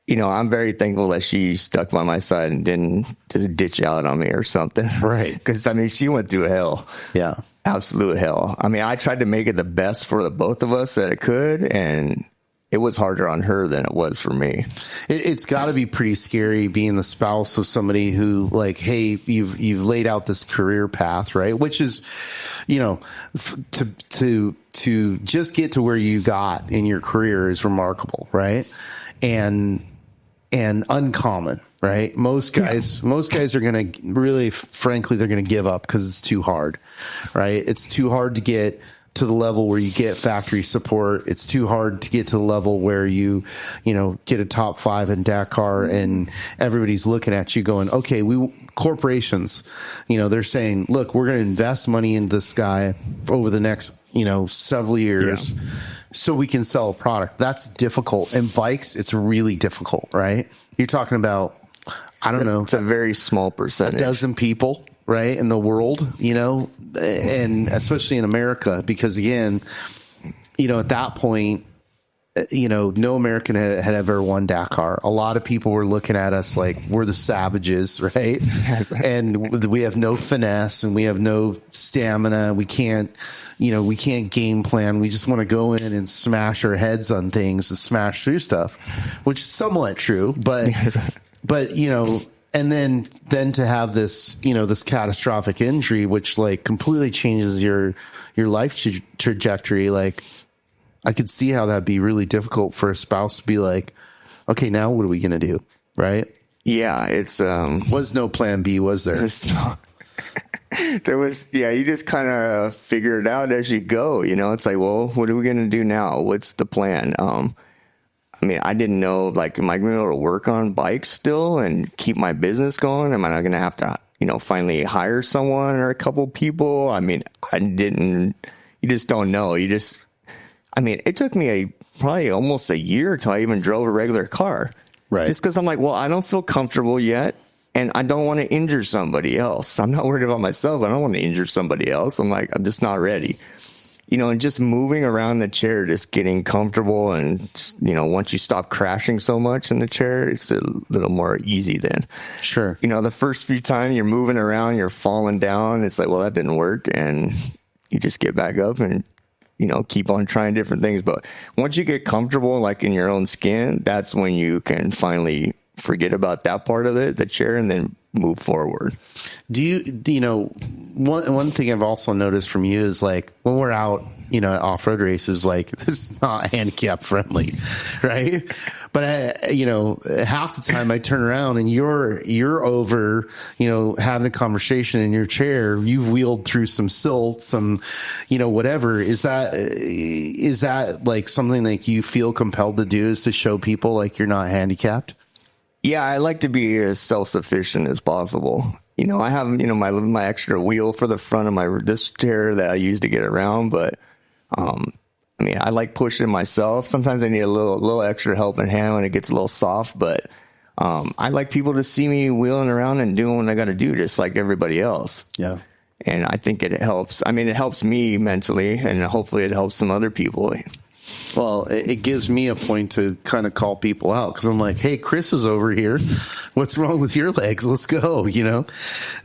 I'm very thankful that she stuck by my side and didn't just ditch out on me or something. Right. Because, I mean, she went through hell. Yeah. Absolute hell. I mean, I tried to make it the best for the both of us that it could, and it was harder on her than it was for me. It's got to be pretty scary being the spouse of somebody who, like, hey, you've laid out this career path, right? Which is, to just get to where you got in your career is remarkable, right? And uncommon, right? Most guys are going to really, frankly, they're going to give up because it's too hard, right? It's too hard to get to the level where you get factory support. It's too hard to get to the level where you get a top 5 in Dakar and everybody's looking at you going, okay, corporations, they're saying, look, we're going to invest money in this guy over the next, several years so we can sell a product. That's difficult. And bikes, it's really difficult, right? You're talking about, I don't know. It's a very small percentage. A dozen people, right, in the world, and especially in America, because again, at that point, no American had ever won Dakar. A lot of people were looking at us like we're the savages, right? And we have no finesse and we have no stamina. We can't game plan. We just want to go in and smash our heads on things and smash through stuff, which is somewhat true, but and then to have this, this catastrophic injury, which like completely changes your life trajectory. Like, I could see how that'd be really difficult for a spouse to be like, okay, now what are we going to do? Right. Yeah. It's, was no plan B, was there? There was, you just kind of figure it out as you go, it's like, well, what are we going to do now? What's the plan? I mean, I didn't know, like, am I going to be able to work on bikes still and keep my business going? Am I not going to have to, finally hire someone or a couple people? I mean, you just don't know. It took me probably almost a year until I even drove a regular car. Right. Just because I'm like, well, I don't feel comfortable yet. And I don't want to injure somebody else. I'm not worried about myself. I don't want to injure somebody else. I'm like, I'm just not ready. And just moving around the chair, just getting comfortable. And, once you stop crashing so much in the chair, it's a little more easy then. Sure. The first few times you're moving around, you're falling down. It's like, well, that didn't work. And you just get back up and, keep on trying different things. But once you get comfortable, like in your own skin, that's when you can finally forget about that part of it, the chair, and then move forward. Do you, one thing I've also noticed from you is like when we're out, at off-road races, like this is not handicap friendly, right? But half the time I turn around and you're over, having a conversation in your chair. You've wheeled through some silt, some, whatever. Is that like something like you feel compelled to do, is to show people like you're not handicapped? Yeah, I like to be as self-sufficient as possible. I have, my extra wheel for the front of this chair that I use to get around, but, I like pushing myself. Sometimes I need a little extra helping hand when it gets a little soft, but, I like people to see me wheeling around and doing what I got to do, just like everybody else. Yeah. And I think it helps. It helps me mentally, and hopefully it helps some other people. Well, it gives me a point to kind of call people out, because I'm like, hey, Chris is over here. What's wrong with your legs? Let's go. No,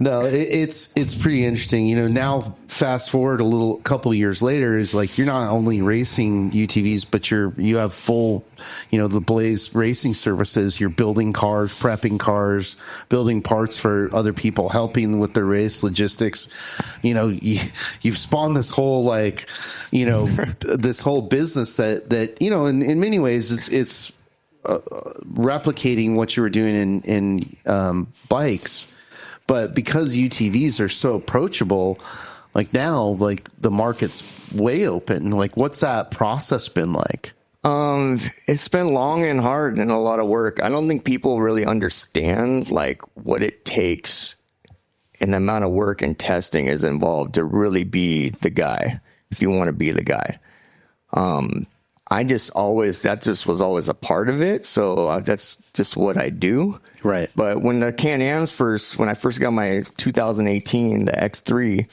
it's pretty interesting. Now fast forward a couple of years later, is like, you're not only racing UTVs, but you have full, the Blais racing services. You're building cars, prepping cars, building parts for other people, helping with their race logistics. You've spawned this whole, this whole business that in many ways it's replicating what you were doing in bikes, but because UTVs are so approachable, now the market's way open. What's that process been like? It's been long and hard and a lot of work. I don't think people really understand what it takes and the amount of work and testing is involved to really be the guy, if you want to be the guy. That just was always a part of it. So that's just what I do. Right. But when the Can-Ams when I first got my 2018, the X3,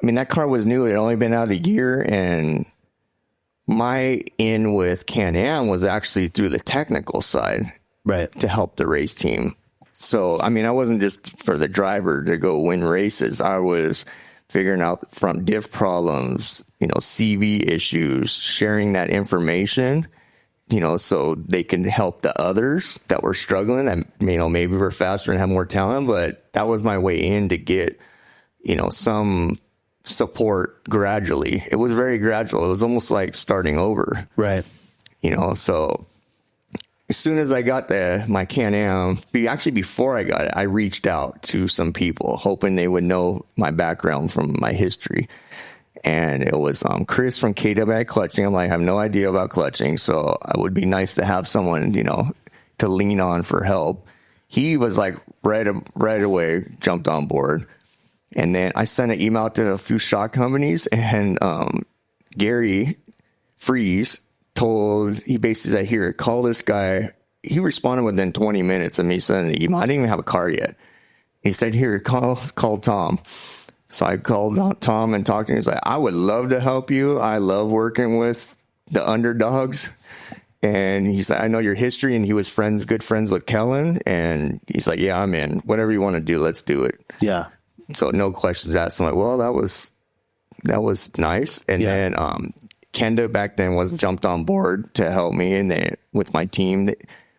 that car was new. It had only been out a year, and my in with Can-Am was actually through the technical side. Right. To help the race team. So, I wasn't just for the driver to go win races. I was figuring out front diff problems, CV issues, sharing that information, so they can help the others that were struggling, and, maybe were faster and have more talent. But that was my way in to get, some support gradually. It was very gradual. It was almost like starting over. Right. So as soon as I got my Can-Am, actually before I got it, I reached out to some people hoping they would know my background from my history. And it was Chris from KWI Clutching. I'm like, I have no idea about clutching, so it would be nice to have someone, to lean on for help. He was right away jumped on board. And then I sent an email to a few shop companies, and Gary Freeze he basically said, here, call this guy. He responded within 20 minutes of me sending an email. I didn't even have a car yet. He said, here, call Tom. So I called Tom and talked to him. He's like, I would love to help you. I love working with the underdogs. And he's like, I know your history. And he was good friends with Kellen. And he's like, yeah, I'm in. Whatever you want to do, let's do it. Yeah. So no questions asked. I'm like, well, that was nice. And then Kenda back then jumped on board to help me and with my team.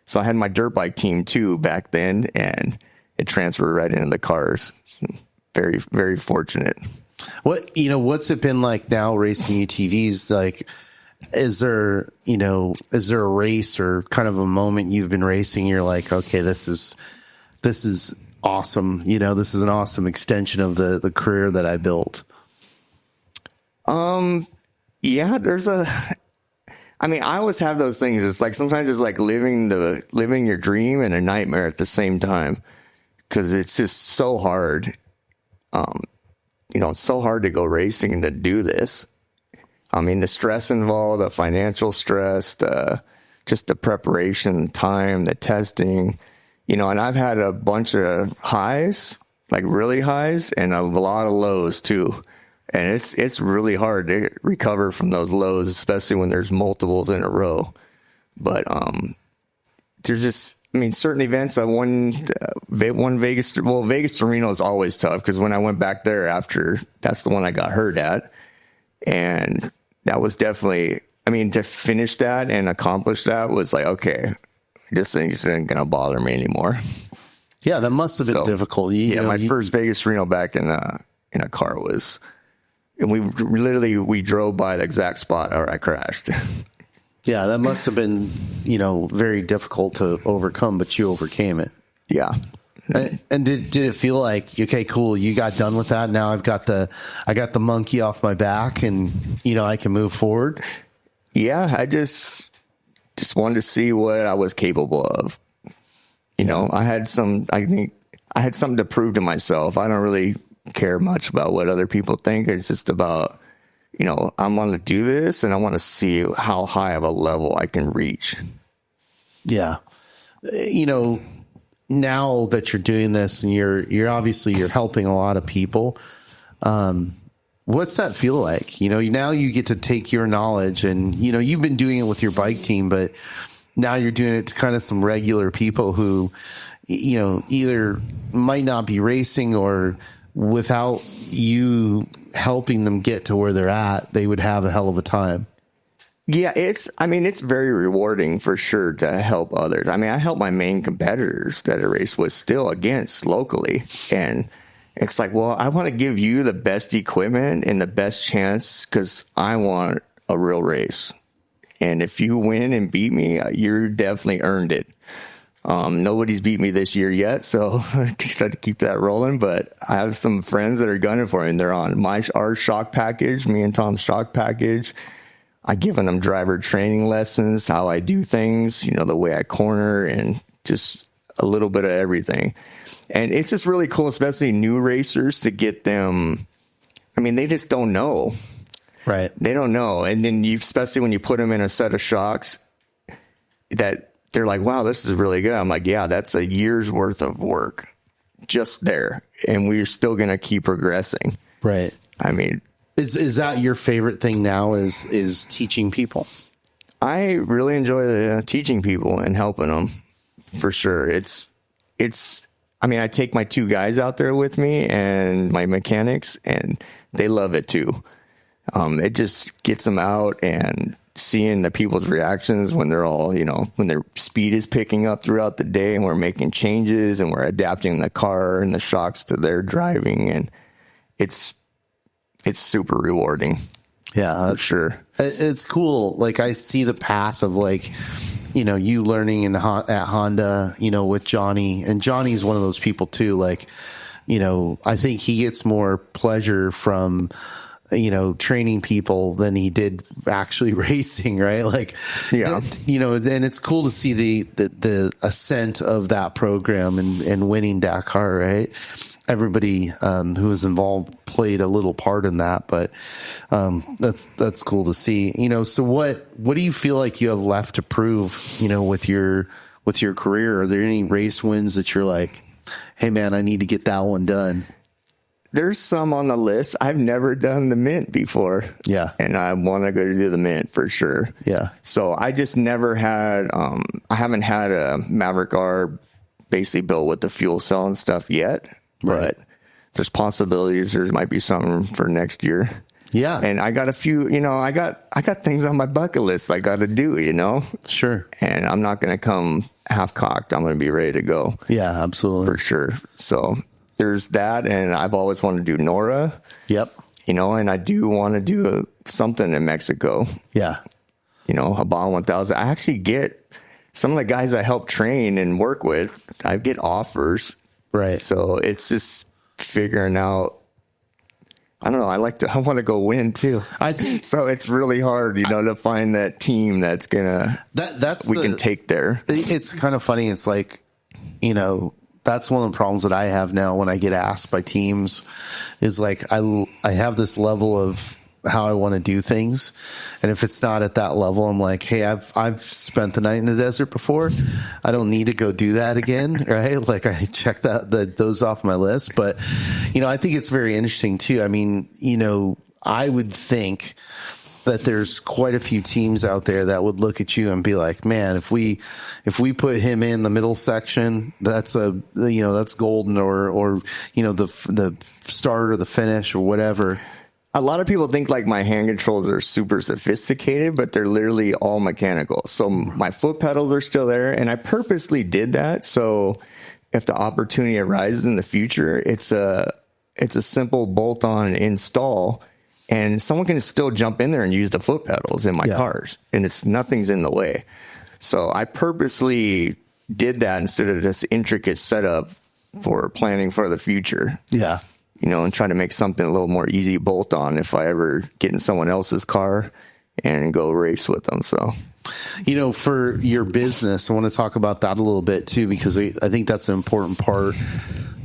So I had my dirt bike team too back then, and it transferred right into the cars. Very, very fortunate. What's it been like now racing UTVs? Is there a race or kind of a moment you've been racing? You're like, okay, this is awesome. This is an awesome extension of the career that I built. Yeah, I always have those things. It's sometimes it's like living your dream and a nightmare at the same time, because it's just so hard. It's so hard to go racing and to do this. The stress involved, the financial stress, just the preparation time, the testing, and I've had a bunch of highs, really highs, and a lot of lows too. And it's really hard to recover from those lows, especially when there's multiples in a row. But there's just, certain events. I won Vegas. Well, Vegas to Reno is always tough, because when I went back there after, that's the one I got hurt at. And that was definitely, to finish that and accomplish that was like, okay, this thing isn't going to bother me anymore. Yeah, that must have been difficult. My first Vegas to Reno back in a car was... And we drove by the exact spot where I crashed. Yeah, that must have been, very difficult to overcome, but you overcame it. Yeah. And did it feel like, okay, cool, you got done with that? Now I got the monkey off my back, and I can move forward. Yeah, I just wanted to see what I was capable of. I had I I had something to prove to myself. I don't really care much about what other people think. It's just about, I want to do this and I want to see how high of a level I can reach. Yeah. Now that you're doing this and you're obviously you're helping a lot of people. What's that feel like? Now you get to take your knowledge and, you've been doing it with your bike team, but now you're doing it to kind of some regular people who, either might not be racing or without you helping them get to where they're at, they would have a hell of a time. Yeah, it's very rewarding for sure to help others. I help my main competitors that I race with still against locally. And it's like, well, I want to give you the best equipment and the best chance because I want a real race. And if you win and beat me, you definitely earned it. Nobody's beat me this year yet, so I try to keep that rolling. But I have some friends that are gunning for me, and they're on our shock package, me and Tom's shock package. I've given them driver training lessons, how I do things, the way I corner, and just a little bit of everything. And it's just really cool, especially new racers, to get them. They just don't know. Right. They don't know. And then especially when you put them in a set of shocks that they're like, wow, this is really good. I'm like, yeah, that's a year's worth of work just there. And we're still going to keep progressing. Right. Is that your favorite thing now is teaching people? I really enjoy teaching people and helping them for sure. I take my 2 guys out there with me and my mechanics, and they love it too. It just gets them out and seeing the people's reactions when they're all, when their speed is picking up throughout the day and we're making changes and we're adapting the car and the shocks to their driving. And it's super rewarding. Yeah, for sure. It's cool. Like I see the path of you learning at Honda, with Johnny, and Johnny's one of those people too. I think he gets more pleasure from, training people than he did actually racing, right? Yeah. And it's cool to see the ascent of that program and winning Dakar, right? Everybody who was involved played a little part in that, but that's cool to see. So what do you feel like you have left to prove, with your career? Are there any race wins that you're like, hey man, I need to get that one done? There's some on the list. I've never done the Mint before. Yeah. And I want to go to do the Mint for sure. Yeah. So I just never had, I haven't had a Maverick R basically built with the fuel cell and stuff yet. Right. But there's possibilities. There might be something for next year. Yeah. And I got a few, I got things on my bucket list I got to do, Sure. And I'm not going to come half cocked. I'm going to be ready to go. Yeah, absolutely. For sure. So there's that. And I've always wanted to do NORA. Yep. And I do want to do something in Mexico. Yeah. Haban 1000. I actually get some of the guys I help train and work with, I get offers. Right. So it's just figuring out. I don't know. I want to go win too. I think so. It's really hard, to find that team that's gonna we can take there. It's kind of funny. It's like, that's one of the problems that I have now when I get asked by teams is like I have this level of how I want to do things, and if it's not at that level, I'm like, hey, I've spent the night in the desert before. I don't need to go do that again, right? Like I check those off my list, but I think it's very interesting too. I would think that there's quite a few teams out there that would look at you and be like, man, if we put him in the middle section, that's that's golden, or the start or the finish or whatever. A lot of people think like my hand controls are super sophisticated, but they're literally all mechanical. So my foot pedals are still there, and I purposely did that. So if the opportunity arises in the future, it's a simple bolt-on install, and someone can still jump in there and use the foot pedals in my cars, and nothing's in the way. So I purposely did that instead of this intricate setup for planning for the future. Yeah. And try to make something a little more easy bolt on if I ever get in someone else's car and go race with them. So, for your business, I want to talk about that a little bit too, because I think that's an important part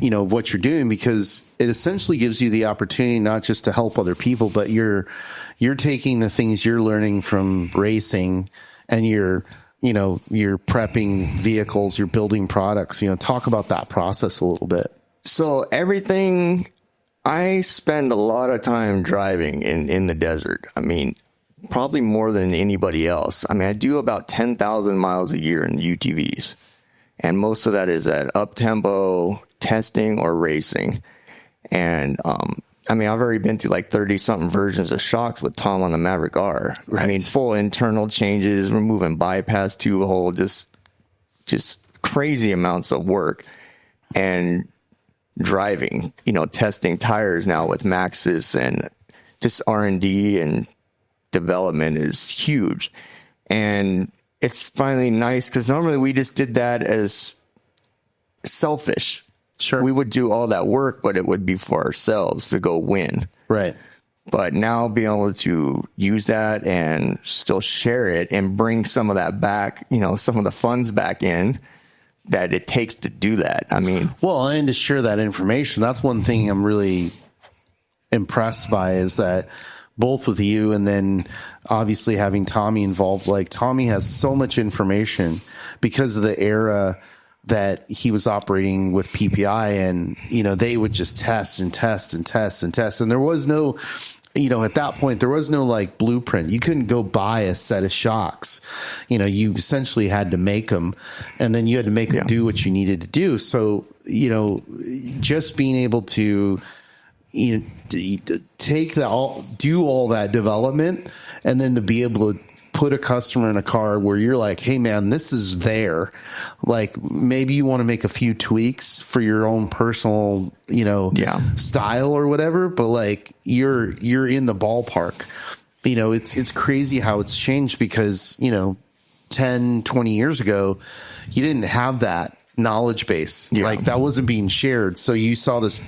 of what you're doing, because it essentially gives you the opportunity not just to help other people, but you're taking the things you're learning from racing and you're prepping vehicles, you're building products. Talk about that process a little bit. So I spend a lot of time driving in the desert. I mean, probably more than anybody else. I mean, I do about 10,000 miles a year in UTVs, and most of that is at up tempo testing or racing. And, I mean, I've already been through like 30 something versions of shocks with Tom on the Maverick R. Right. I mean, full internal changes, removing bypass tube hole, just crazy amounts of work. And driving, testing tires now with Maxxis, and just R&D and development is huge. And it's finally nice, because normally we just did that as selfish. Sure. We would do all that work, but it would be for ourselves to go win. Right. But now being able to use that and still share it and bring some of that back, some of the funds back in that it takes to do that. I mean, well, and to share that information, that's one thing I'm really impressed by, is that both with you and then obviously having Tommy involved, like Tommy has so much information because of the era that he was operating with PPI, and, they would just test and test and test and test. And there was no, at that point, there was no like blueprint. You couldn't go buy a set of shocks. You essentially had to make them, and then you had to make them do what you needed to do. So, just being able to, take that, do all that development, and then to be able to put a customer in a car where you're like, hey man, this is there. Like, maybe you want to make a few tweaks for your own personal, style or whatever, but like you're in the ballpark. It's crazy how it's changed, because, 10, 20 years ago, you didn't have that knowledge base. Like, that wasn't being shared. So you saw this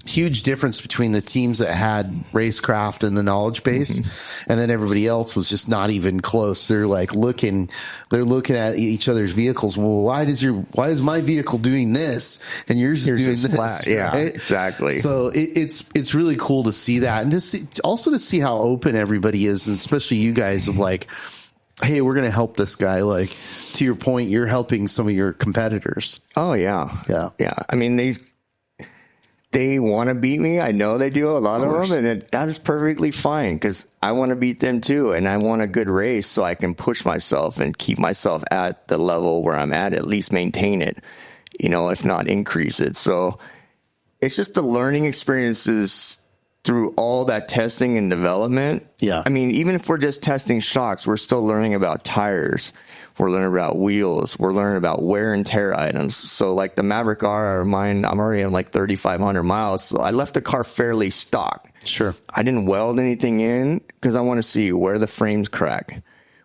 huge difference between the teams that had racecraft and the knowledge base, and then everybody else was just not even close. They're looking at each other's vehicles. Well, why is my vehicle doing this and yours is doing this? Flat. Yeah, right? exactly. So it's really cool to see that, and to see how open everybody is, and especially you guys, of like, hey, we're going to help this guy. Like, to your point, you're helping some of your competitors. Oh yeah. Yeah. I mean, they want to beat me. I know they do, a lot of them, and that is perfectly fine, because I want to beat them too, and I want a good race so I can push myself and keep myself at the level where I'm at least maintain it, if not increase it. So it's just the learning experiences through all that testing and development. Yeah. I mean, even if we're just testing shocks, we're still learning about tires. We're learning about wheels. We're learning about wear and tear items. So like the Maverick R, mine, I'm already on like 3,500 miles. So I left the car fairly stock. Sure. I didn't weld anything in, because I want to see where the frames crack.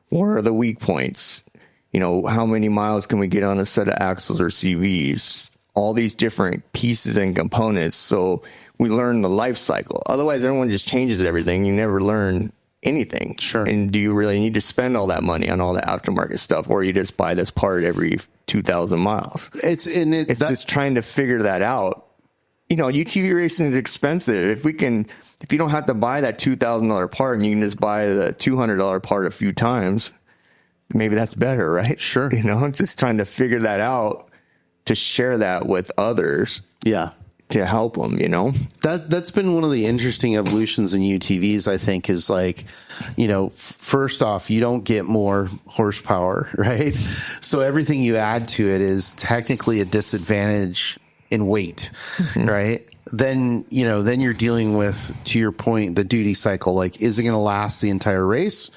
Where are the weak points? How many miles can we get on a set of axles or CVs? All these different pieces and components. So we learn the life cycle. Otherwise, everyone just changes everything. You never learn anything. Sure. And do you really need to spend all that money on all the aftermarket stuff, or you just buy this part every 2,000 miles? It's just trying to figure that out. UTV racing is expensive. If you don't have to buy that $2,000 part, and you can just buy the $200 part a few times, maybe that's better, right? Sure. Just trying to figure that out, to share that with others. Yeah. To help them, That's been one of the interesting evolutions in UTVs, I think, is like, first off, you don't get more horsepower, right? So everything you add to it is technically a disadvantage in weight, right? Then you're dealing with, to your point, the duty cycle. Like, is it going to last the entire race?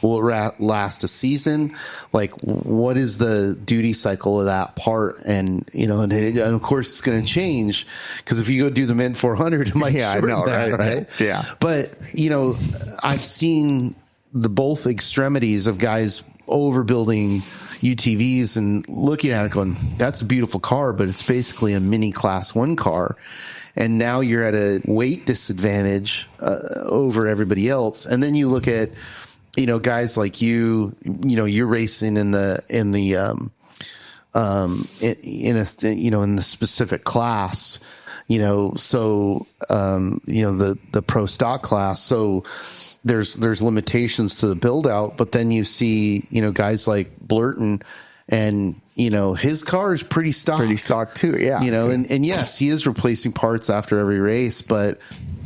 Will it last a season? Like, what is the duty cycle of that part? And, and of course it's going to change, because if you go do the Mint 400, it might shorten that, right? Yeah. But, I've seen the both extremities of guys overbuilding UTVs and looking at it going, that's a beautiful car, but it's basically a mini Class 1 car. And now you're at a weight disadvantage over everybody else. And then you look at, guys like you're racing in the in the specific class, so, the pro stock class. So there's limitations to the build out, but then you see, guys like Blurton, and, his car is pretty stock too. Yeah. And yes, he is replacing parts after every race, but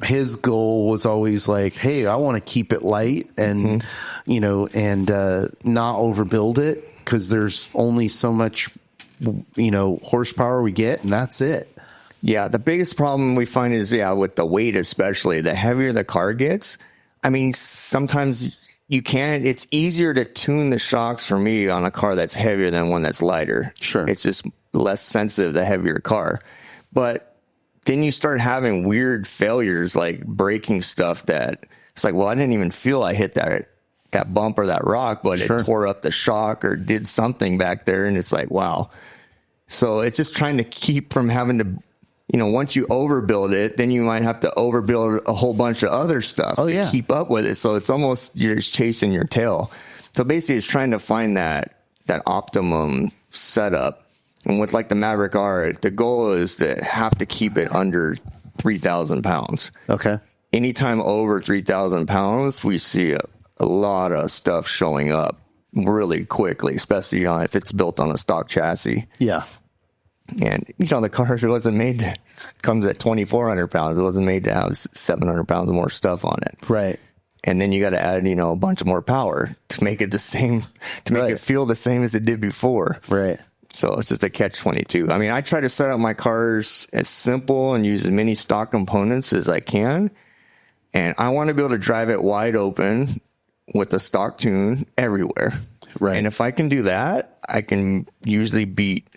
his goal was always like, hey, I want to keep it light and, not overbuild it, because there's only so much, horsepower we get, and that's it. Yeah. The biggest problem we find is, with the weight, especially the heavier the car gets. I mean, sometimes it's easier to tune the shocks for me on a car that's heavier than one that's lighter. Sure. It's just less sensitive, the heavier car. But then you start having weird failures, like breaking stuff that it's like, well, I didn't even feel I hit that bump or that rock, but Sure. It tore up the shock or did something back there. And it's like, wow. So it's just trying to keep from having to, once you overbuild it, then you might have to overbuild a whole bunch of other stuff to keep up with it. So it's almost, you're just chasing your tail. So basically it's trying to find that optimum setup. And with like the Maverick R, the goal is to have to keep it under 3,000 pounds. Okay. Anytime over 3,000 pounds, we see a lot of stuff showing up really quickly, especially if it's built on a stock chassis. Yeah. And, the car wasn't made to, comes at 2,400 pounds. It wasn't made to have 700 pounds more stuff on it. Right. And then you got to add, a bunch of more power to make it the same, to make it feel the same as it did before. Right. So it's just a catch-22. I mean, I try to set up my cars as simple and use as many stock components as I can. And I want to be able to drive it wide open with a stock tune everywhere. Right. And if I can do that, I can usually beat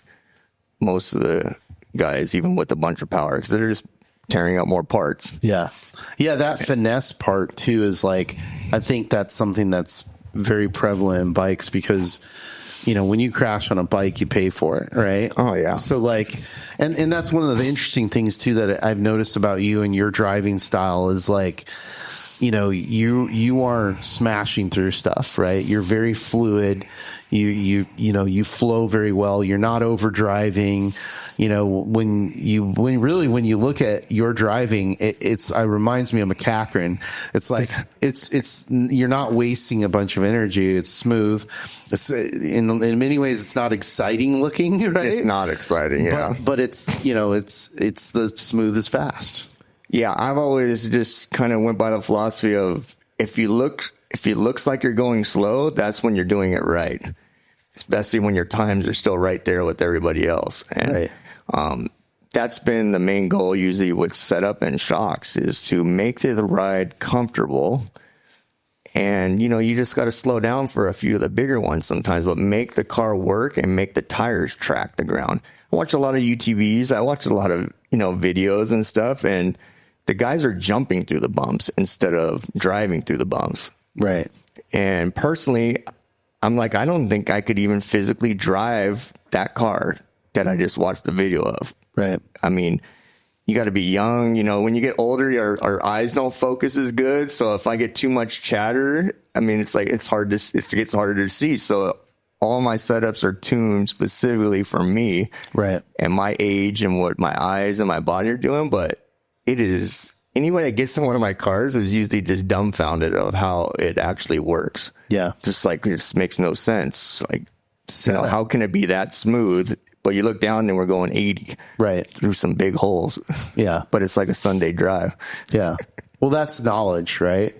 most of the guys, even with a bunch of power, because they're just tearing up more parts. Yeah. Yeah. That finesse part too is like, I think that's something that's very prevalent in bikes, because, when you crash on a bike, you pay for it. Right. Oh yeah. So like, and that's one of the interesting things too, that I've noticed about you and your driving style is like, you are smashing through stuff, right? You're very fluid. You flow very well. You're not over driving. When you look at your driving, it reminds me of McCachran. It's like, you're not wasting a bunch of energy. It's smooth. It's in many ways, it's not exciting looking, right? It's not exciting. Yeah. But it's the smooth as fast. Yeah, I've always just kind of went by the philosophy of if it looks like you're going slow, that's when you're doing it right. Especially when your times are still right there with everybody else. And that's been the main goal usually with setup and shocks, is to make the ride comfortable. And, you just got to slow down for a few of the bigger ones sometimes, but make the car work and make the tires track the ground. I watch a lot of UTVs. I watch a lot of, videos and stuff, and the guys are jumping through the bumps instead of driving through the bumps. Right. And personally, I'm like, I don't think I could even physically drive that car that I just watched the video of. Right. I mean, you got to be young. When you get older, our eyes don't focus as good. So if I get too much chatter, I mean, it's like, it gets harder to see. So all my setups are tuned specifically for me. Right. And my age and what my eyes and my body are doing. But it is, anyone that gets in one of my cars is usually just dumbfounded of how it actually works. Yeah. Just like, it just makes no sense. Like, how can it be that smooth? But you look down and we're going 80 right through some big holes. Yeah. But it's like a Sunday drive. Yeah. Well, that's knowledge, right?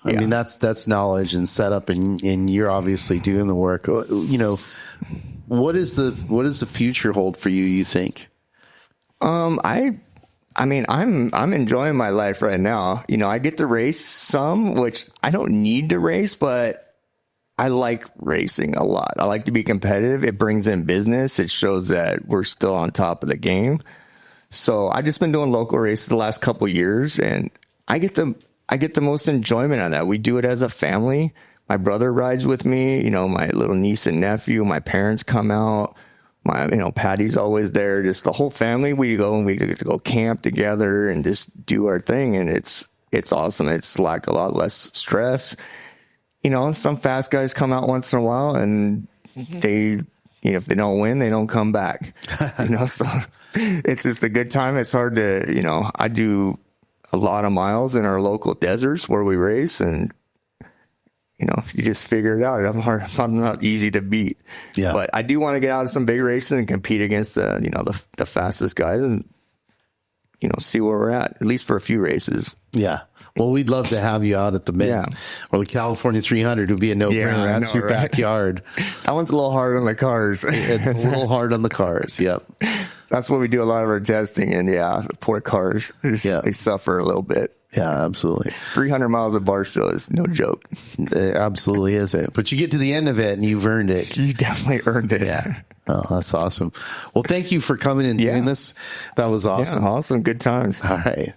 I mean, that's knowledge and setup, and you're obviously doing the work. What is the future hold for you, you think? I mean, I'm enjoying my life right now. I get to race some, which I don't need to race, but I like racing a lot. I like to be competitive. It brings in business. It shows that we're still on top of the game. So I just been doing local races the last couple of years, and I get the most enjoyment out of that. We do it as a family. My brother rides with me, my little niece and nephew, my parents come out. My, Patty's always there. Just the whole family. We go and we get to go camp together and just do our thing. And it's awesome. It's like a lot less stress. Some fast guys come out once in a while and they if they don't win, they don't come back. So it's just a good time. It's hard to, I do a lot of miles in our local deserts where we race, and you just figure it out. I'm not easy to beat. Yeah. But I do want to get out of some big races and compete against the fastest guys, and see where we're at least for a few races. Yeah. Well, we'd love to have you out at the Mid or the California 300 would be a no-brainer. That's your backyard. That one's a little hard on the cars. It's a little hard on the cars. Yep. That's what we do a lot of our testing. And the poor cars, they suffer a little bit. Yeah, absolutely. 300 miles of Barstow is no joke. It absolutely isn't. But you get to the end of it and you've earned it. You definitely earned it. Yeah. Oh, that's awesome. Well, thank you for coming and doing this. That was awesome. Yeah, awesome. Good times. All right.